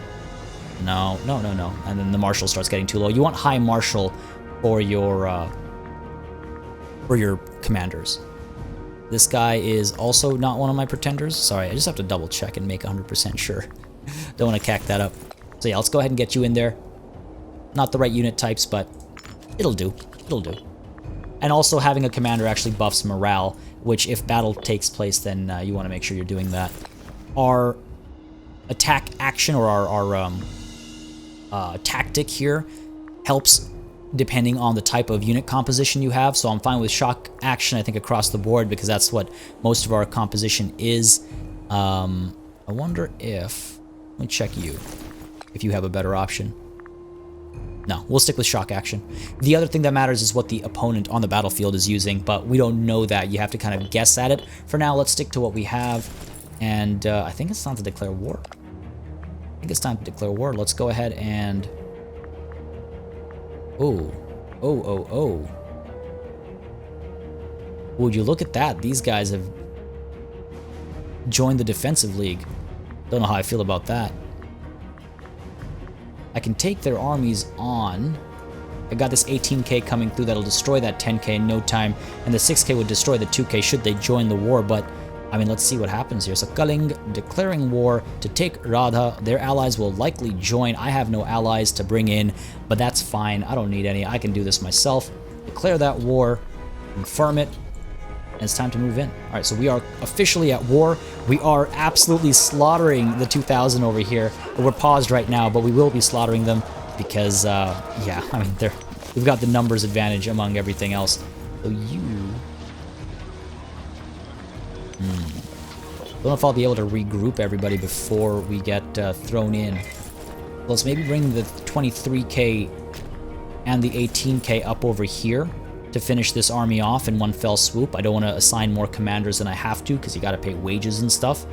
And then the marshal starts getting too low. You want high marshal for your commanders. This guy is also not one of my pretenders. Sorry, I just have to double check and make 100% sure. Don't want to cack that up. So yeah, let's go ahead and get you in there. Not the right unit types, but it'll do. It'll do. And also having a commander actually buffs morale, which if battle takes place, then you want to make sure you're doing that. Our attack action, or our tactic here, helps depending on the type of unit composition you have. So I'm fine with shock action, I think, across the board, because that's what most of our composition is. I wonder if... Let me check you, if you have a better option. No, we'll stick with shock action. The other thing that matters is what the opponent on the battlefield is using, but we don't know that. You have to kind of guess at it. For now, let's stick to what we have, and I think it's time to declare war. I think it's time to declare war. Let's go ahead and... Oh. Would you look at that? These guys have joined the defensive league. Don't know how I feel about that. I can take their armies on. I got this 18k coming through that'll destroy that 10k in no time, and the 6k would destroy the 2k should they join the war, but I mean, let's see what happens here. So Kalinga declaring war to take Radha. Their allies will likely join. I have no allies to bring in, but that's fine. I don't need any. I can do this myself. Declare that war, confirm it, and it's time to move in. All right, so we are officially at war. We are absolutely slaughtering the 2000 over here. We're paused right now, but we will be slaughtering them because, yeah, I mean, we've got the numbers advantage among everything else. So you... Don't know if I'll be able to regroup everybody before we get thrown in. Let's maybe bring the 23k and the 18k up over here to finish this army off in one fell swoop. I don't want to assign more commanders than I have to because you got to pay wages and stuff.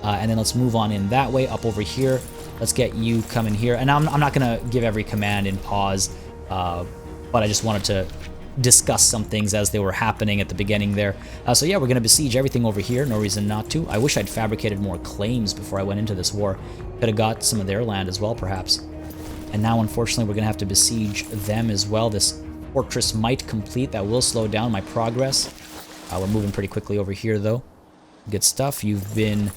And then let's move on in that way, up over here. Let's get you coming here. And I'm not going to give every command in pause, but I just wanted to discuss some things as they were happening at the beginning there. So yeah, we're going to besiege everything over here. No reason not to. I wish I'd fabricated more claims before I went into this war. Could have got some of their land as well, perhaps. And now, unfortunately, we're going to have to besiege them as well. This fortress might complete. That will slow down my progress. We're moving pretty quickly over here, though. Good stuff. You've been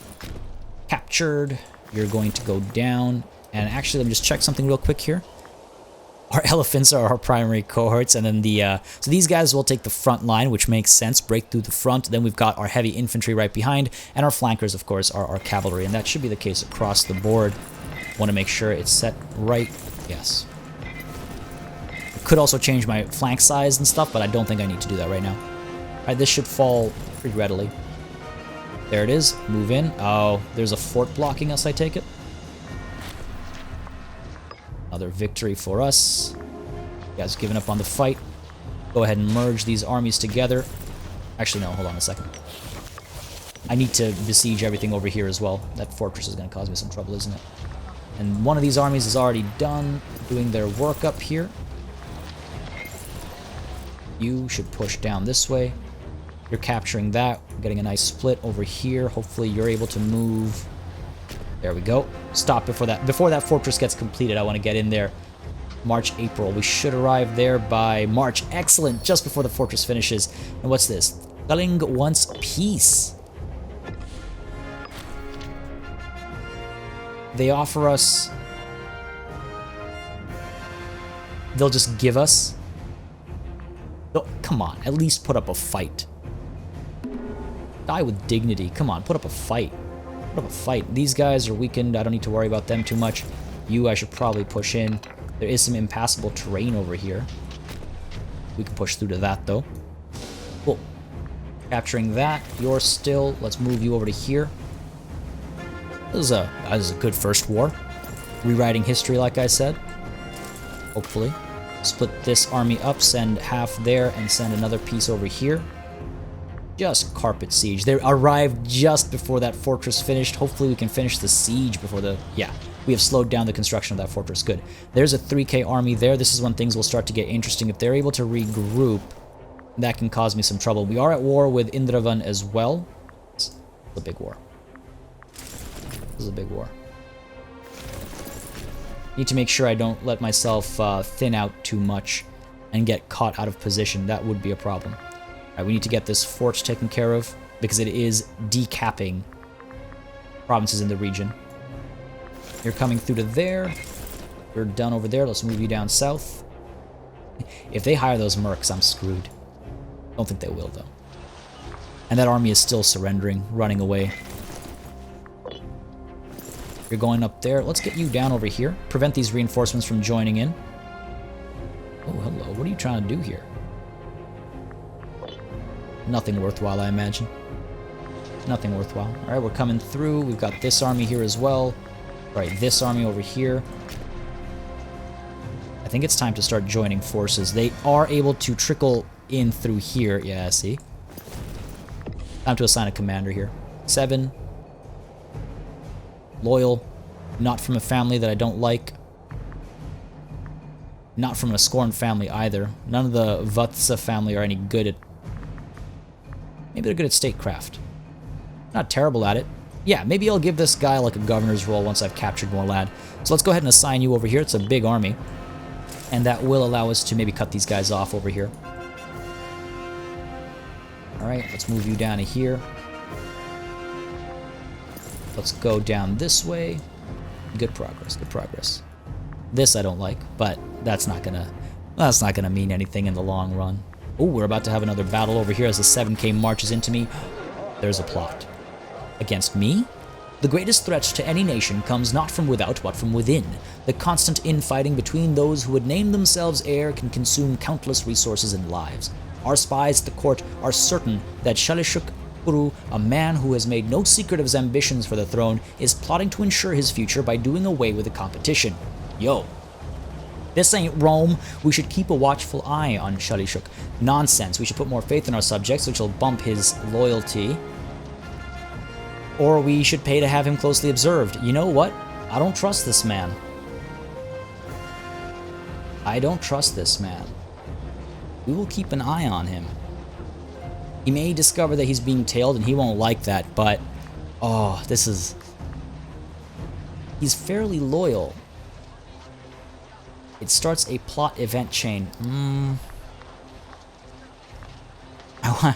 captured. You're going to go down. And actually, let me just check something real quick here. Our elephants are our primary cohorts, and then so these guys will take the front line, which makes sense, break through the front. Then we've got our heavy infantry right behind, and our flankers, of course, are our cavalry, and that should be the case across the board. Want to make sure it's set right. Yes. Could also change my flank size and stuff, but I don't think I need to do that right now. All right, this should fall pretty readily. There it is. Move in. Oh, there's a fort blocking us, I take it. Another victory for us. You guys giving up on the fight. Go ahead and merge these armies together. Actually, no, hold on a second. I need to besiege everything over here as well. That fortress is going to cause me some trouble, isn't it? And one of these armies is already done doing their work up here. You should push down this way. You're capturing that. We're getting a nice split over here. Hopefully you're able to move. There we go. Stop before that fortress gets completed. I want to get in there. March, April. We should arrive there by March. Excellent. Just before the fortress finishes. And what's this? Kalinga wants peace. They offer us... They'll just give us... Oh, come on. At least put up a fight. Die with dignity. Come on. Put up a fight. Put up a fight. These guys are weakened. I don't need to worry about them too much. You, I should probably push in. There is some impassable terrain over here. We can push through to that, though. Cool. Capturing that. You're still... Let's move you over to here. This is a good first war. Rewriting history, like I said. Hopefully. Split this army up, send half there, and send another piece over here. Just carpet siege. They arrived just before that fortress finished. Hopefully we can finish the siege before the... Yeah, we have slowed down the construction of that fortress. Good. There's a 3k army there. This is when things will start to get interesting. If they're able to regroup, that can cause me some trouble. We are at war with Indravan as well. It's a big war. This is a big war. Need to make sure I don't let myself thin out too much and get caught out of position. That would be a problem. Alright, we need to get this fort taken care of because it is decapping provinces in the region. You're coming through to there. You're done over there. Let's move you down south. If they hire those mercs, I'm screwed. Don't think they will, though. And that army is still surrendering, running away. You're going up there. Let's get you down over here. Prevent these reinforcements from joining in. Oh, hello. What are you trying to do here? Nothing worthwhile, I imagine. Nothing worthwhile. Alright, we're coming through. We've got this army here as well. Right, this army over here. I think it's time to start joining forces. They are able to trickle in through here. Yeah, see? Time to assign a commander here. 7. Loyal. Not from a family that I don't like. Not from a scorned family either. None of the Vatsa family are any good at... Maybe they're good at statecraft. Not terrible at it. Yeah, maybe I'll give this guy like a governor's role once I've captured more land. So let's go ahead and assign you over here. It's a big army. And that will allow us to maybe cut these guys off over here. Alright, let's move you down to here. Let's go down this way. Good progress, good progress. This I don't like, but that's not gonna mean anything in the long run. Oh, we're about to have another battle over here as the 7k marches into me. There's a plot. Against me? The greatest threat to any nation comes not from without, but from within. The constant infighting between those who would name themselves heir can consume countless resources and lives. Our spies at the court are certain that Shalishuk Kuru, a man who has made no secret of his ambitions for the throne, is plotting to ensure his future by doing away with the competition. Yo. This ain't Rome. We should keep a watchful eye on Shalishuk. Nonsense. We should put more faith in our subjects, which will bump his loyalty. Or we should pay to have him closely observed. You know what? I don't trust this man. I don't trust this man. We will keep an eye on him. He may discover that he's being tailed and he won't like that, but... Oh, this is... He's fairly loyal. It starts a plot event chain. I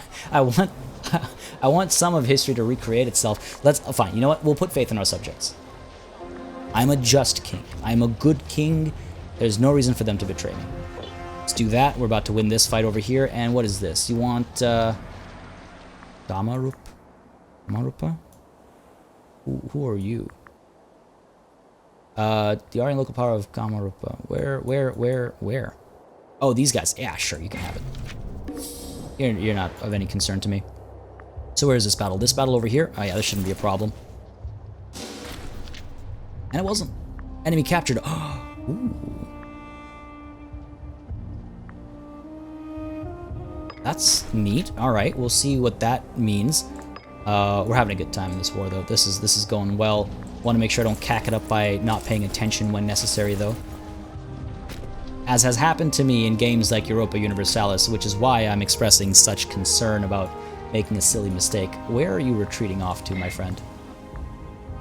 want some of history to recreate itself. Fine, you know what? We'll put faith in our subjects. I'm a just king. I'm a good king. There's no reason for them to betray me. Let's do that. We're about to win this fight over here. And what is this? You want, Damarupa? Who are you? The Aryan local power of Kamarupa. Where? Oh, these guys. Yeah, sure, you can have it. You're not of any concern to me. So where's this battle? This battle over here? Oh yeah, this shouldn't be a problem. And it wasn't. Enemy captured. Ooh. That's neat. Alright, we'll see what that means. We're having a good time in this war, though. This is going well. Want to make sure I don't cack it up by not paying attention when necessary, though. As has happened to me in games like Europa Universalis, which is why I'm expressing such concern about making a silly mistake. Where are you retreating off to, my friend?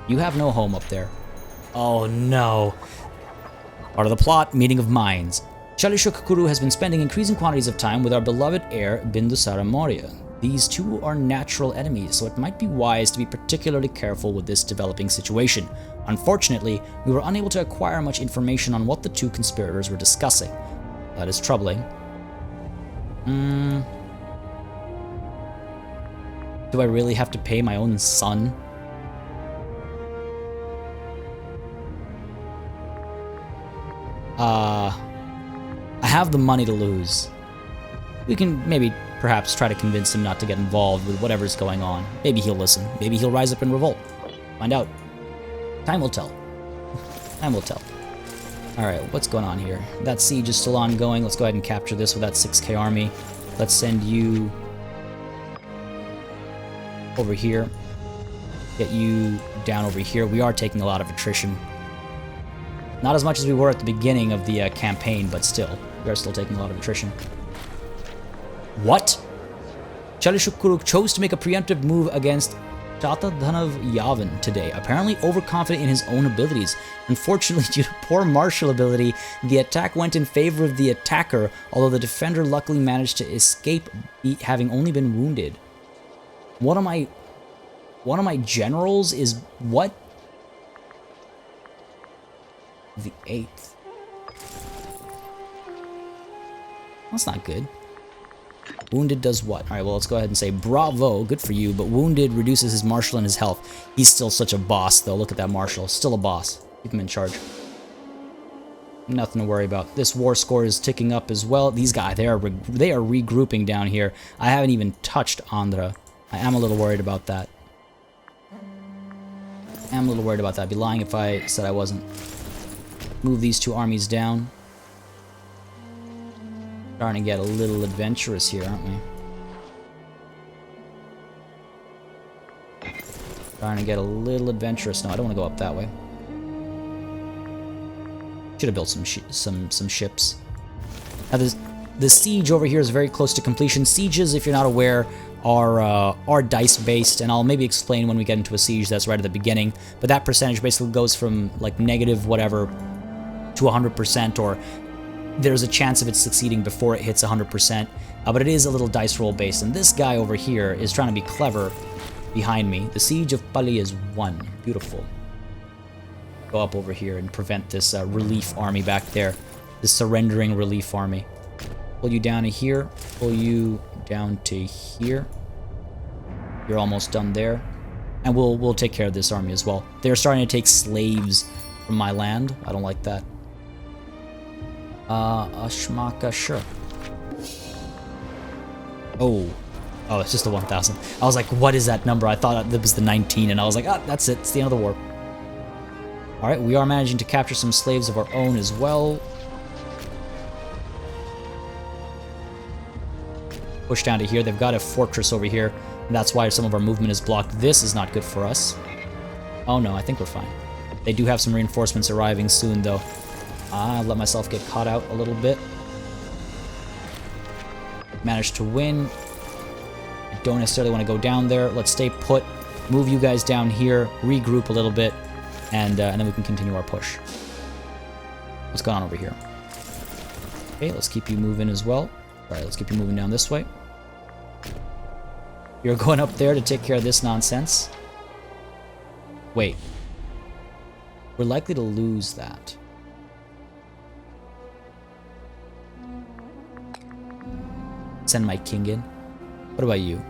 You have no home up there. Oh no. Part of the plot, meeting of minds. Shalishukuru has been spending increasing quantities of time with our beloved heir, Bindusara Maurya. These two are natural enemies, so it might be wise to be particularly careful with this developing situation. Unfortunately, we were unable to acquire much information on what the two conspirators were discussing. That is troubling. Do I really have to pay my own son? I have the money to lose. We can maybe perhaps try to convince him not to get involved with whatever's going on. Maybe he'll listen. Maybe he'll rise up in revolt. Find out. Time will tell. Time will tell. Alright, what's going on here? That siege is still ongoing. Let's go ahead and capture this with that 6k army. Let's send you over here. Get you down over here. We are taking a lot of attrition. Not as much as we were at the beginning of the campaign, but still. We are still taking a lot of attrition. What? Chalishukuru chose to make a preemptive move against Chatadhanav Yavan today, apparently overconfident in his own abilities. Unfortunately, due to poor martial ability, the attack went in favor of the attacker, although the defender luckily managed to escape, having only been wounded. One of my generals is what? The 8th. That's not good. Wounded does what? Alright, well, let's go ahead and say bravo, good for you, but wounded reduces his martial and his health. He's still such a boss, though. Look at that martial. Still a boss. Keep him in charge. Nothing to worry about. This war score is ticking up as well. These guys, they are regrouping down here. I haven't even touched Andhra. I am a little worried about that. I'd be lying if I said I wasn't. Move these two armies down. Starting to get a little adventurous here, aren't we? Starting to get a little adventurous. No, I don't want to go up that way. Should have built some ships. Now, the siege over here is very close to completion. Sieges, if you're not aware, are dice-based, and I'll maybe explain when we get into a siege. That's right at the beginning. But that percentage basically goes from like negative whatever to 100%, or there's a chance of it succeeding before it hits 100%, but it is a little dice roll based, and this guy over here is trying to be clever behind me. The siege of Pali is won. Beautiful. Go up over here and prevent this relief army back there, this surrendering relief army. Pull you down to here, pull you down to here. You're almost done there, and we'll take care of this army as well. They're starting to take slaves from my land. I don't like that. Ashmaka, sure. Oh, it's just a 1,000. I was like, what is that number? I thought that was the 19, and I was like, that's it. It's the end of the war. Alright, we are managing to capture some slaves of our own as well. push down to here. They've got a fortress over here, and that's why some of our movement is blocked. This is not good for us. Oh no, I think we're fine. They do have some reinforcements arriving soon, though. I let myself get caught out a little bit. Managed to win. I don't necessarily want to go down there. Let's stay put. Move you guys down here. Regroup a little bit. And then we can continue our push. What's going on over here? Okay, let's keep you moving as well. Alright, let's keep you moving down this way. You're going up there to take care of this nonsense. Wait. We're likely to lose that. Send my king in. What about you?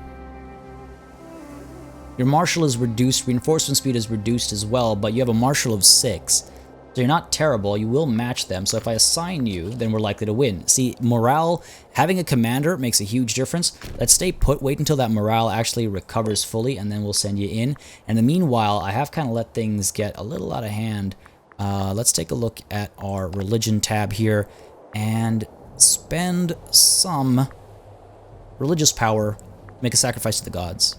Your marshal is reduced, reinforcement speed is reduced as well, but you have a marshal of 6. So you're not terrible, you will match them, so if I assign you, then we're likely to win. See, morale, having a commander makes a huge difference. Let's stay put, wait until that morale actually recovers fully, and then we'll send you in. And in the meanwhile, I have kind of let things get a little out of hand. Let's take a look at our religion tab here, and spend some religious power, make a sacrifice to the gods.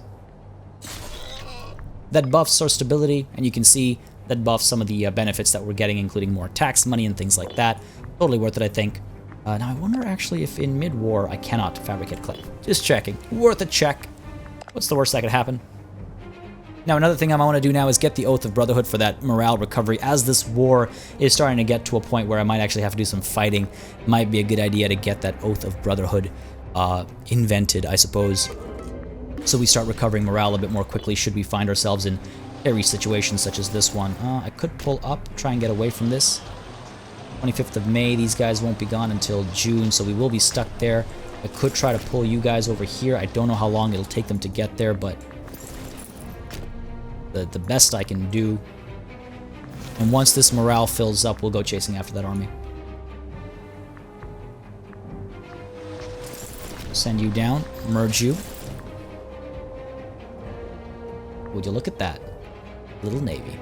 That buffs our stability, and you can see that buffs some of the benefits that we're getting, including more tax money and things like that. Totally worth it, I think. Now, I wonder actually if in mid-war I cannot fabricate clay. Just checking. Worth a check. What's the worst that could happen? Now, another thing I want to do now is get the Oath of Brotherhood for that morale recovery. As this war is starting to get to a point where I might actually have to do some fighting, it might be a good idea to get that Oath of Brotherhood invented, I suppose. So we start recovering morale a bit more quickly should we find ourselves in hairy situations such as this one. I could pull up, try and get away from this. 25th of May, these guys won't be gone until June, so we will be stuck there. I could try to pull you guys over here. I don't know how long it'll take them to get there, but the best I can do. And once this morale fills up, we'll go chasing after that army. Send you down, merge you. Would you look at that? Little navy.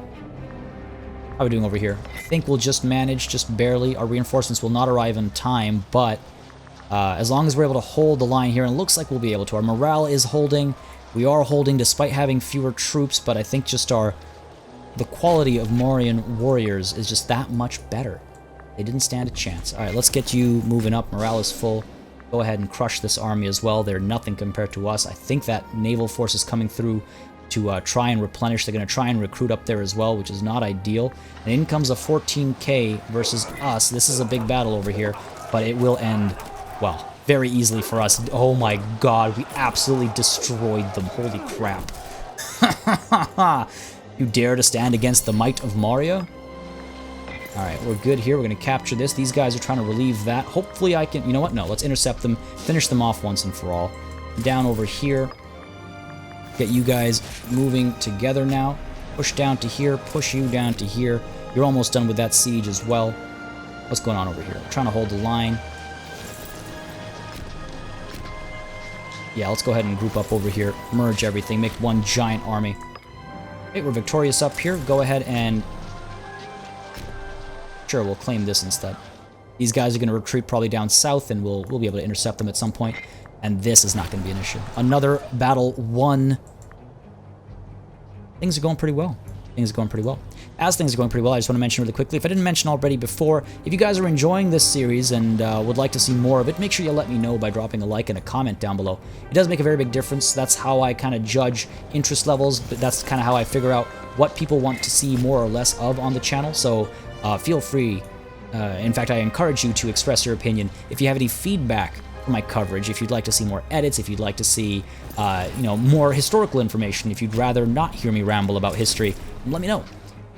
How are we doing over here? I think we'll just manage, just barely. Our reinforcements will not arrive in time, but as long as we're able to hold the line here, and it looks like we'll be able to. Our morale is holding. We are holding despite having fewer troops, but I think just the quality of Mauryan warriors is just that much better. They didn't stand a chance. All right, let's get you moving up. Morale is full. Go ahead and crush this army as well. They're nothing compared to us. I think that naval force is coming through to try and replenish. They're going to try and recruit up there as well, which is not ideal. And in comes a 14k versus us. This is a big battle over here, but it will end, well, very easily for us. Oh my god, we absolutely destroyed them. Holy crap. You dare to stand against the might of Maurya? Alright, we're good here. We're going to capture this. These guys are trying to relieve that. Hopefully I can... You know what? No, let's intercept them. Finish them off once and for all. Down over here. Get you guys moving together now. Push down to here. Push you down to here. You're almost done with that siege as well. What's going on over here? We're trying to hold the line. Yeah, let's go ahead and group up over here. Merge everything. Make one giant army. Okay, we're victorious up here. Go ahead and... Sure, we'll claim this instead. These guys are going to retreat probably down south, and we'll be able to intercept them at some point. And this is not going to be an issue. Another battle won. Things are going pretty well. Things are going pretty well. As things are going pretty well, I just want to mention really quickly, if I didn't mention already before, if you guys are enjoying this series and would like to see more of it, make sure you let me know by dropping a like and a comment down below. It does make a very big difference. That's how I kind of judge interest levels, but that's kind of how I figure out what people want to see more or less of on the channel. So feel free. In fact, I encourage you to express your opinion. If you have any feedback for my coverage, if you'd like to see more edits, if you'd like to see more historical information, if you'd rather not hear me ramble about history, let me know.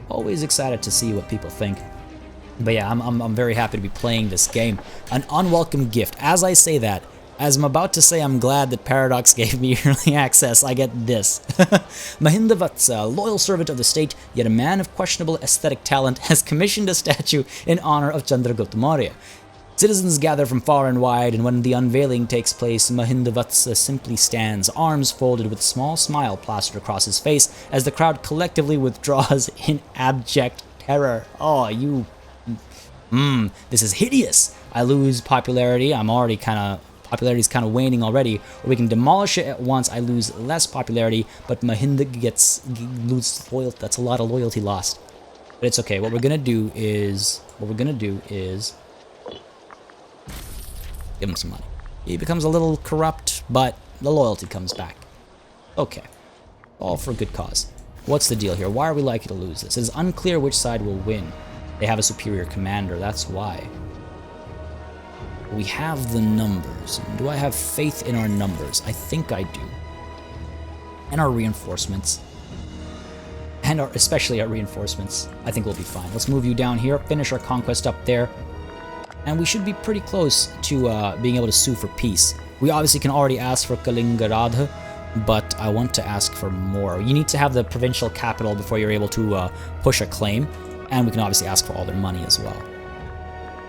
Always excited to see what people think. But yeah, I'm very happy to be playing this game. An unwelcome gift. As I say that, as I'm about to say I'm glad that Paradox gave me early access, I get this. Mahinda Vatsa, loyal servant of the state, yet a man of questionable aesthetic talent, has commissioned a statue in honor of Chandragupta Maurya. Citizens gather from far and wide, and when the unveiling takes place, Mahinda Vatsa simply stands, arms folded with a small smile plastered across his face, as the crowd collectively withdraws in abject terror. Oh, you... this is hideous. I lose popularity. I'm already kind of Popularity is kind of waning already. Or we can demolish it at once. I lose less popularity, but Mahinda loses loyalty. That's a lot of loyalty lost. But it's okay. What we're gonna do is give him some money. He becomes a little corrupt, but the loyalty comes back. Okay. All for a good cause. What's the deal here? Why are we likely to lose this? It is unclear which side will win. They have a superior commander, that's why. We have the numbers. Do I have faith in our numbers? I think I do. And our reinforcements. And especially our reinforcements. I think we'll be fine. Let's move you down here, finish our conquest up there. And we should be pretty close to being able to sue for peace. We obviously can already ask for Kalinga, but I want to ask for more. You need to have the provincial capital before you're able to push a claim, and we can obviously ask for all their money as well.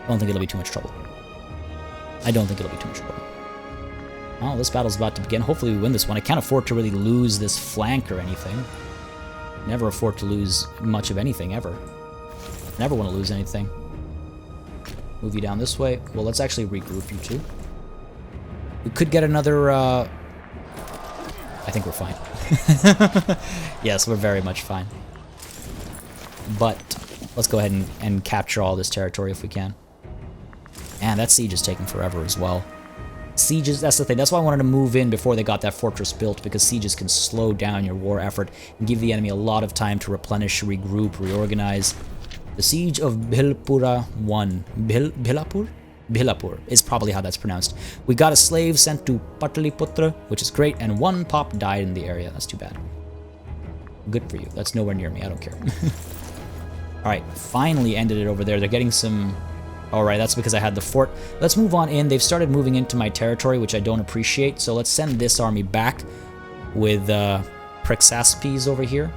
I don't think it'll be too much trouble. Oh, this battle's about to begin. Hopefully we win this one. I can't afford to really lose this flank or anything. Never afford to lose much of anything, ever. Never want to lose anything. Move you down this way. Well, let's actually regroup you two. We could get another, I think we're fine. Yes, we're very much fine. But let's go ahead and capture all this territory if we can. And that siege is taking forever as well. Sieges, that's the thing. That's why I wanted to move in before they got that fortress built, because sieges can slow down your war effort and give the enemy a lot of time to replenish, regroup, reorganize. The siege of Bhilpura won. Bhilapur is probably how that's pronounced. We got a slave sent to Pataliputra, which is great, and one pop died in the area. That's too bad. Good for you. That's nowhere near me. I don't care. Alright, finally ended it over there. They're getting some... Alright, that's because I had the fort. Let's move on in. They've started moving into my territory, which I don't appreciate. So let's send this army back with Prexaspes over here.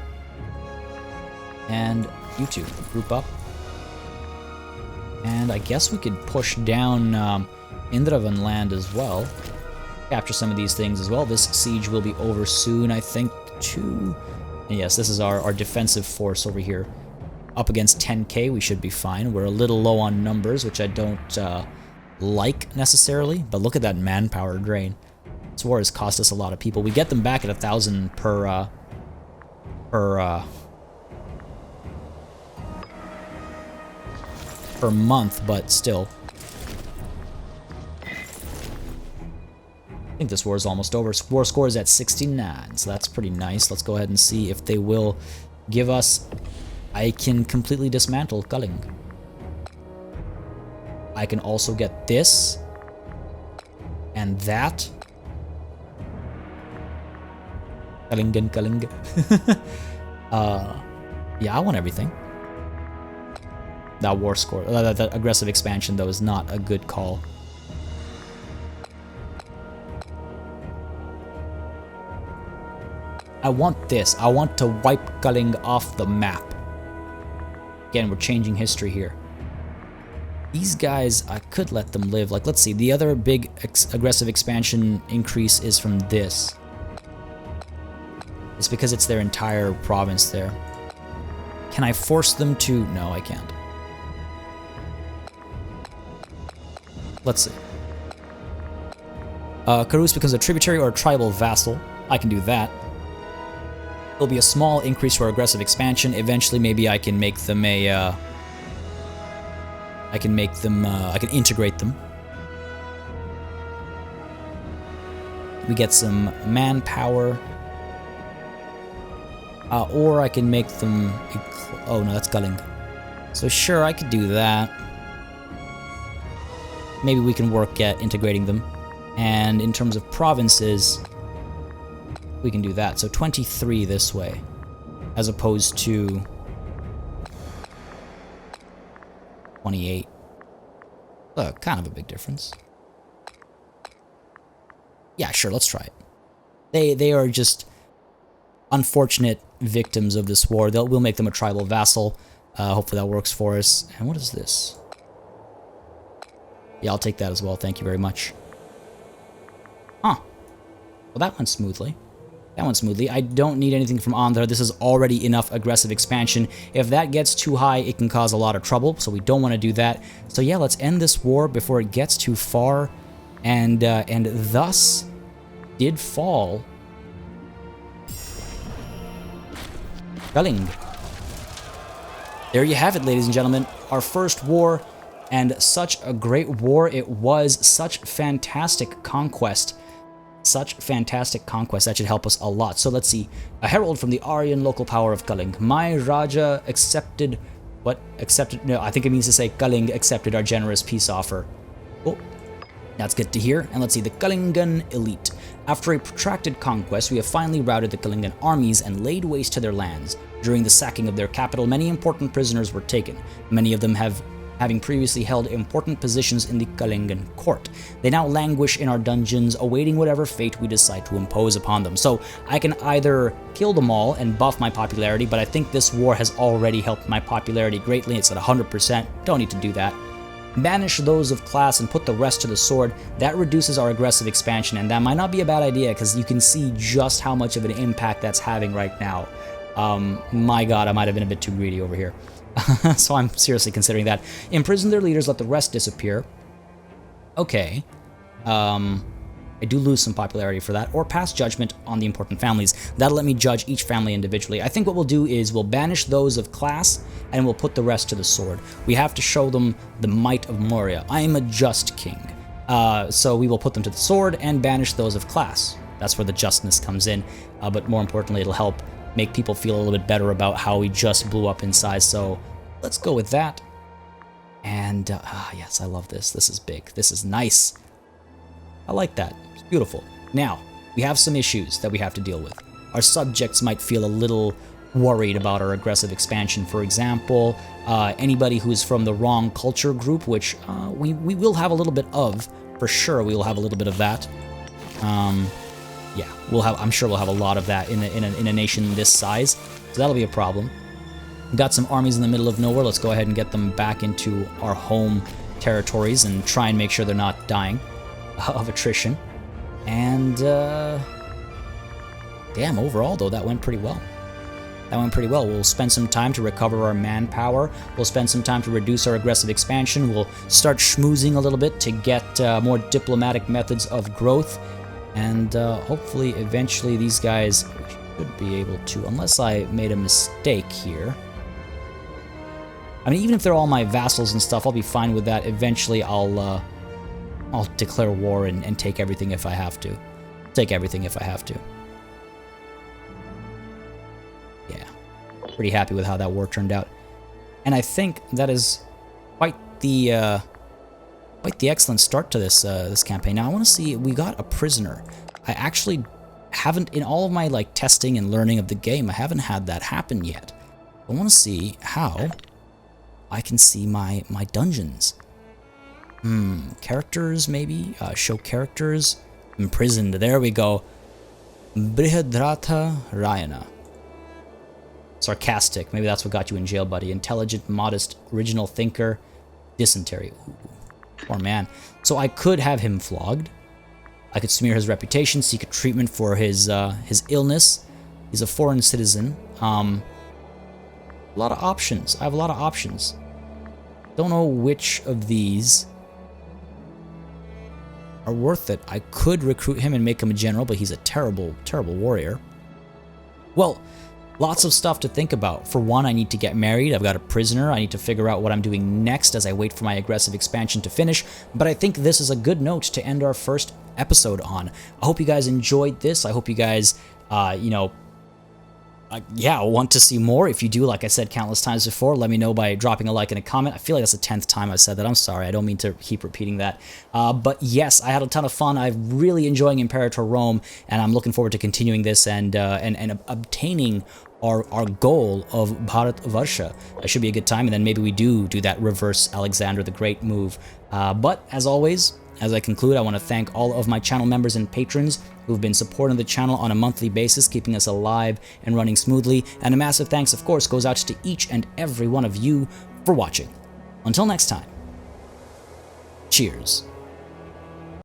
And you two, group up. And I guess we could push down Indravan land as well. Capture some of these things as well. This siege will be over soon, I think, too. And yes, this is our defensive force over here. Up against 10k, we should be fine. We're a little low on numbers, which I don't like necessarily. But look at that manpower drain. This war has cost us a lot of people. We get them back at 1,000 per month, but still. I think this war is almost over. War score is at 69, so that's pretty nice. Let's go ahead and see if they will give us... I can completely dismantle Kalinga. I can also get this and that. Kalinga. Yeah, I want everything. That war score, that aggressive expansion, though, is not a good call. I want this. I want to wipe Kalinga off the map. Again, we're changing history here. These guys, I could let them live. Like, let's see. The other big aggressive expansion increase is from this. It's because it's their entire province there. Can I force them to... No, I can't. Let's see. Karus becomes a tributary or a tribal vassal. I can do that. There'll be a small increase for aggressive expansion. Eventually, maybe I can make them a... I can integrate them. We get some manpower. Or I can make them... Oh, no, that's Kalinga. So sure, I could do that. Maybe we can work at integrating them. And in terms of provinces, we can do that. So 23 this way, as opposed to 28. Kind of a big difference. Yeah, sure, let's try it. They are just unfortunate victims of this war. We'll make them a tribal vassal. Hopefully that works for us. And what is this? Yeah, I'll take that as well. Thank you very much. Huh. Well, that went smoothly. That went smoothly. I don't need anything from Andhra. This is already enough aggressive expansion. If that gets too high, it can cause a lot of trouble, so we don't want to do that. So yeah, let's end this war before it gets too far. and thus did fall Kalinga. There you have it, ladies and gentlemen, our first war, and such a great war it was, such fantastic conquest. Such fantastic conquest, that should help us a lot. So let's see, a herald from the Aryan local power of Kalinga. My Raja accepted, no, I think it means to say Kalinga accepted our generous peace offer. Oh, that's good to hear. And let's see, the Kalingan elite. After a protracted conquest, we have finally routed the Kalingan armies and laid waste to their lands. During the sacking of their capital, many important prisoners were taken. Many of them having previously held important positions in the Kalingan court. They now languish in our dungeons, awaiting whatever fate we decide to impose upon them. So I can either kill them all and buff my popularity, but I think this war has already helped my popularity greatly. It's at 100%. Don't need to do that. Banish those of class and put the rest to the sword. That reduces our aggressive expansion, and that might not be a bad idea because you can see just how much of an impact that's having right now. My god, I might have been a bit too greedy over here. So I'm seriously considering that. Imprison their leaders, let the rest disappear. Okay. I do lose some popularity for that. Or pass judgment on the important families. That'll let me judge each family individually. I think what we'll do is we'll banish those of class and we'll put the rest to the sword. We have to show them the might of Maurya. I am a just king. So we will put them to the sword and banish those of class. That's where the justness comes in. But more importantly, it'll help make people feel a little bit better about how we just blew up in size. So let's go with that. And yes, I love this. This is big. This is nice. I like that. It's beautiful. Now, we have some issues that we have to deal with. Our subjects might feel a little worried about our aggressive expansion. For example, anybody who's from the wrong culture group, which we will have a little bit of, for sure we will have a little bit of that. Yeah, I'm sure we'll have a lot of that in a nation this size, so that'll be a problem. We've got some armies in the middle of nowhere. Let's go ahead and get them back into our home territories and try and make sure they're not dying of attrition. And damn, overall though, that went pretty well. That went pretty well. We'll spend some time to recover our manpower. We'll spend some time to reduce our aggressive expansion. We'll start schmoozing a little bit to get more diplomatic methods of growth. And hopefully, eventually, these guys should be able to, unless I made a mistake here. I mean, even if they're all my vassals and stuff, I'll be fine with that. Eventually, I'll declare war and take everything if I have to. Take everything if I have to. Yeah, pretty happy with how that war turned out. And I think that is quite the excellent start to this this campaign. Now I want to see, we got a prisoner. I actually haven't, in all of my like testing and learning of the game, I haven't had that happen yet. I want to see how I can see my dungeons. Characters maybe? Show characters. Imprisoned, there we go. Brihadratha Rayana. Sarcastic, maybe that's what got you in jail, buddy. Intelligent, modest, original thinker. Dysentery. Ooh. Poor man. So I could have him flogged. I could smear his reputation, seek a treatment for his illness. He's a foreign citizen. A lot of options. I have a lot of options. Don't know which of these are worth it. I could recruit him and make him a general, but he's a terrible, terrible warrior. Well, lots of stuff to think about. For one, I need to get married. I've got a prisoner. I need to figure out what I'm doing next as I wait for my aggressive expansion to finish. But I think this is a good note to end our first episode on. I hope you guys enjoyed this. I hope you guys, yeah, want to see more. If you do, like I said countless times before, let me know by dropping a like and a comment. I feel like that's the 10th time I've said that. I'm sorry. I don't mean to keep repeating that. But yes, I had a ton of fun. I'm really enjoying Imperator Rome, and I'm looking forward to continuing this and obtaining our goal of Bharat Varsha. It should be a good time, and then maybe we do that reverse Alexander the Great move. But as always, as I conclude, I want to thank all of my channel members and patrons who've been supporting the channel on a monthly basis, keeping us alive and running smoothly. And a massive thanks, of course, goes out to each and every one of you for watching. Until next time, cheers.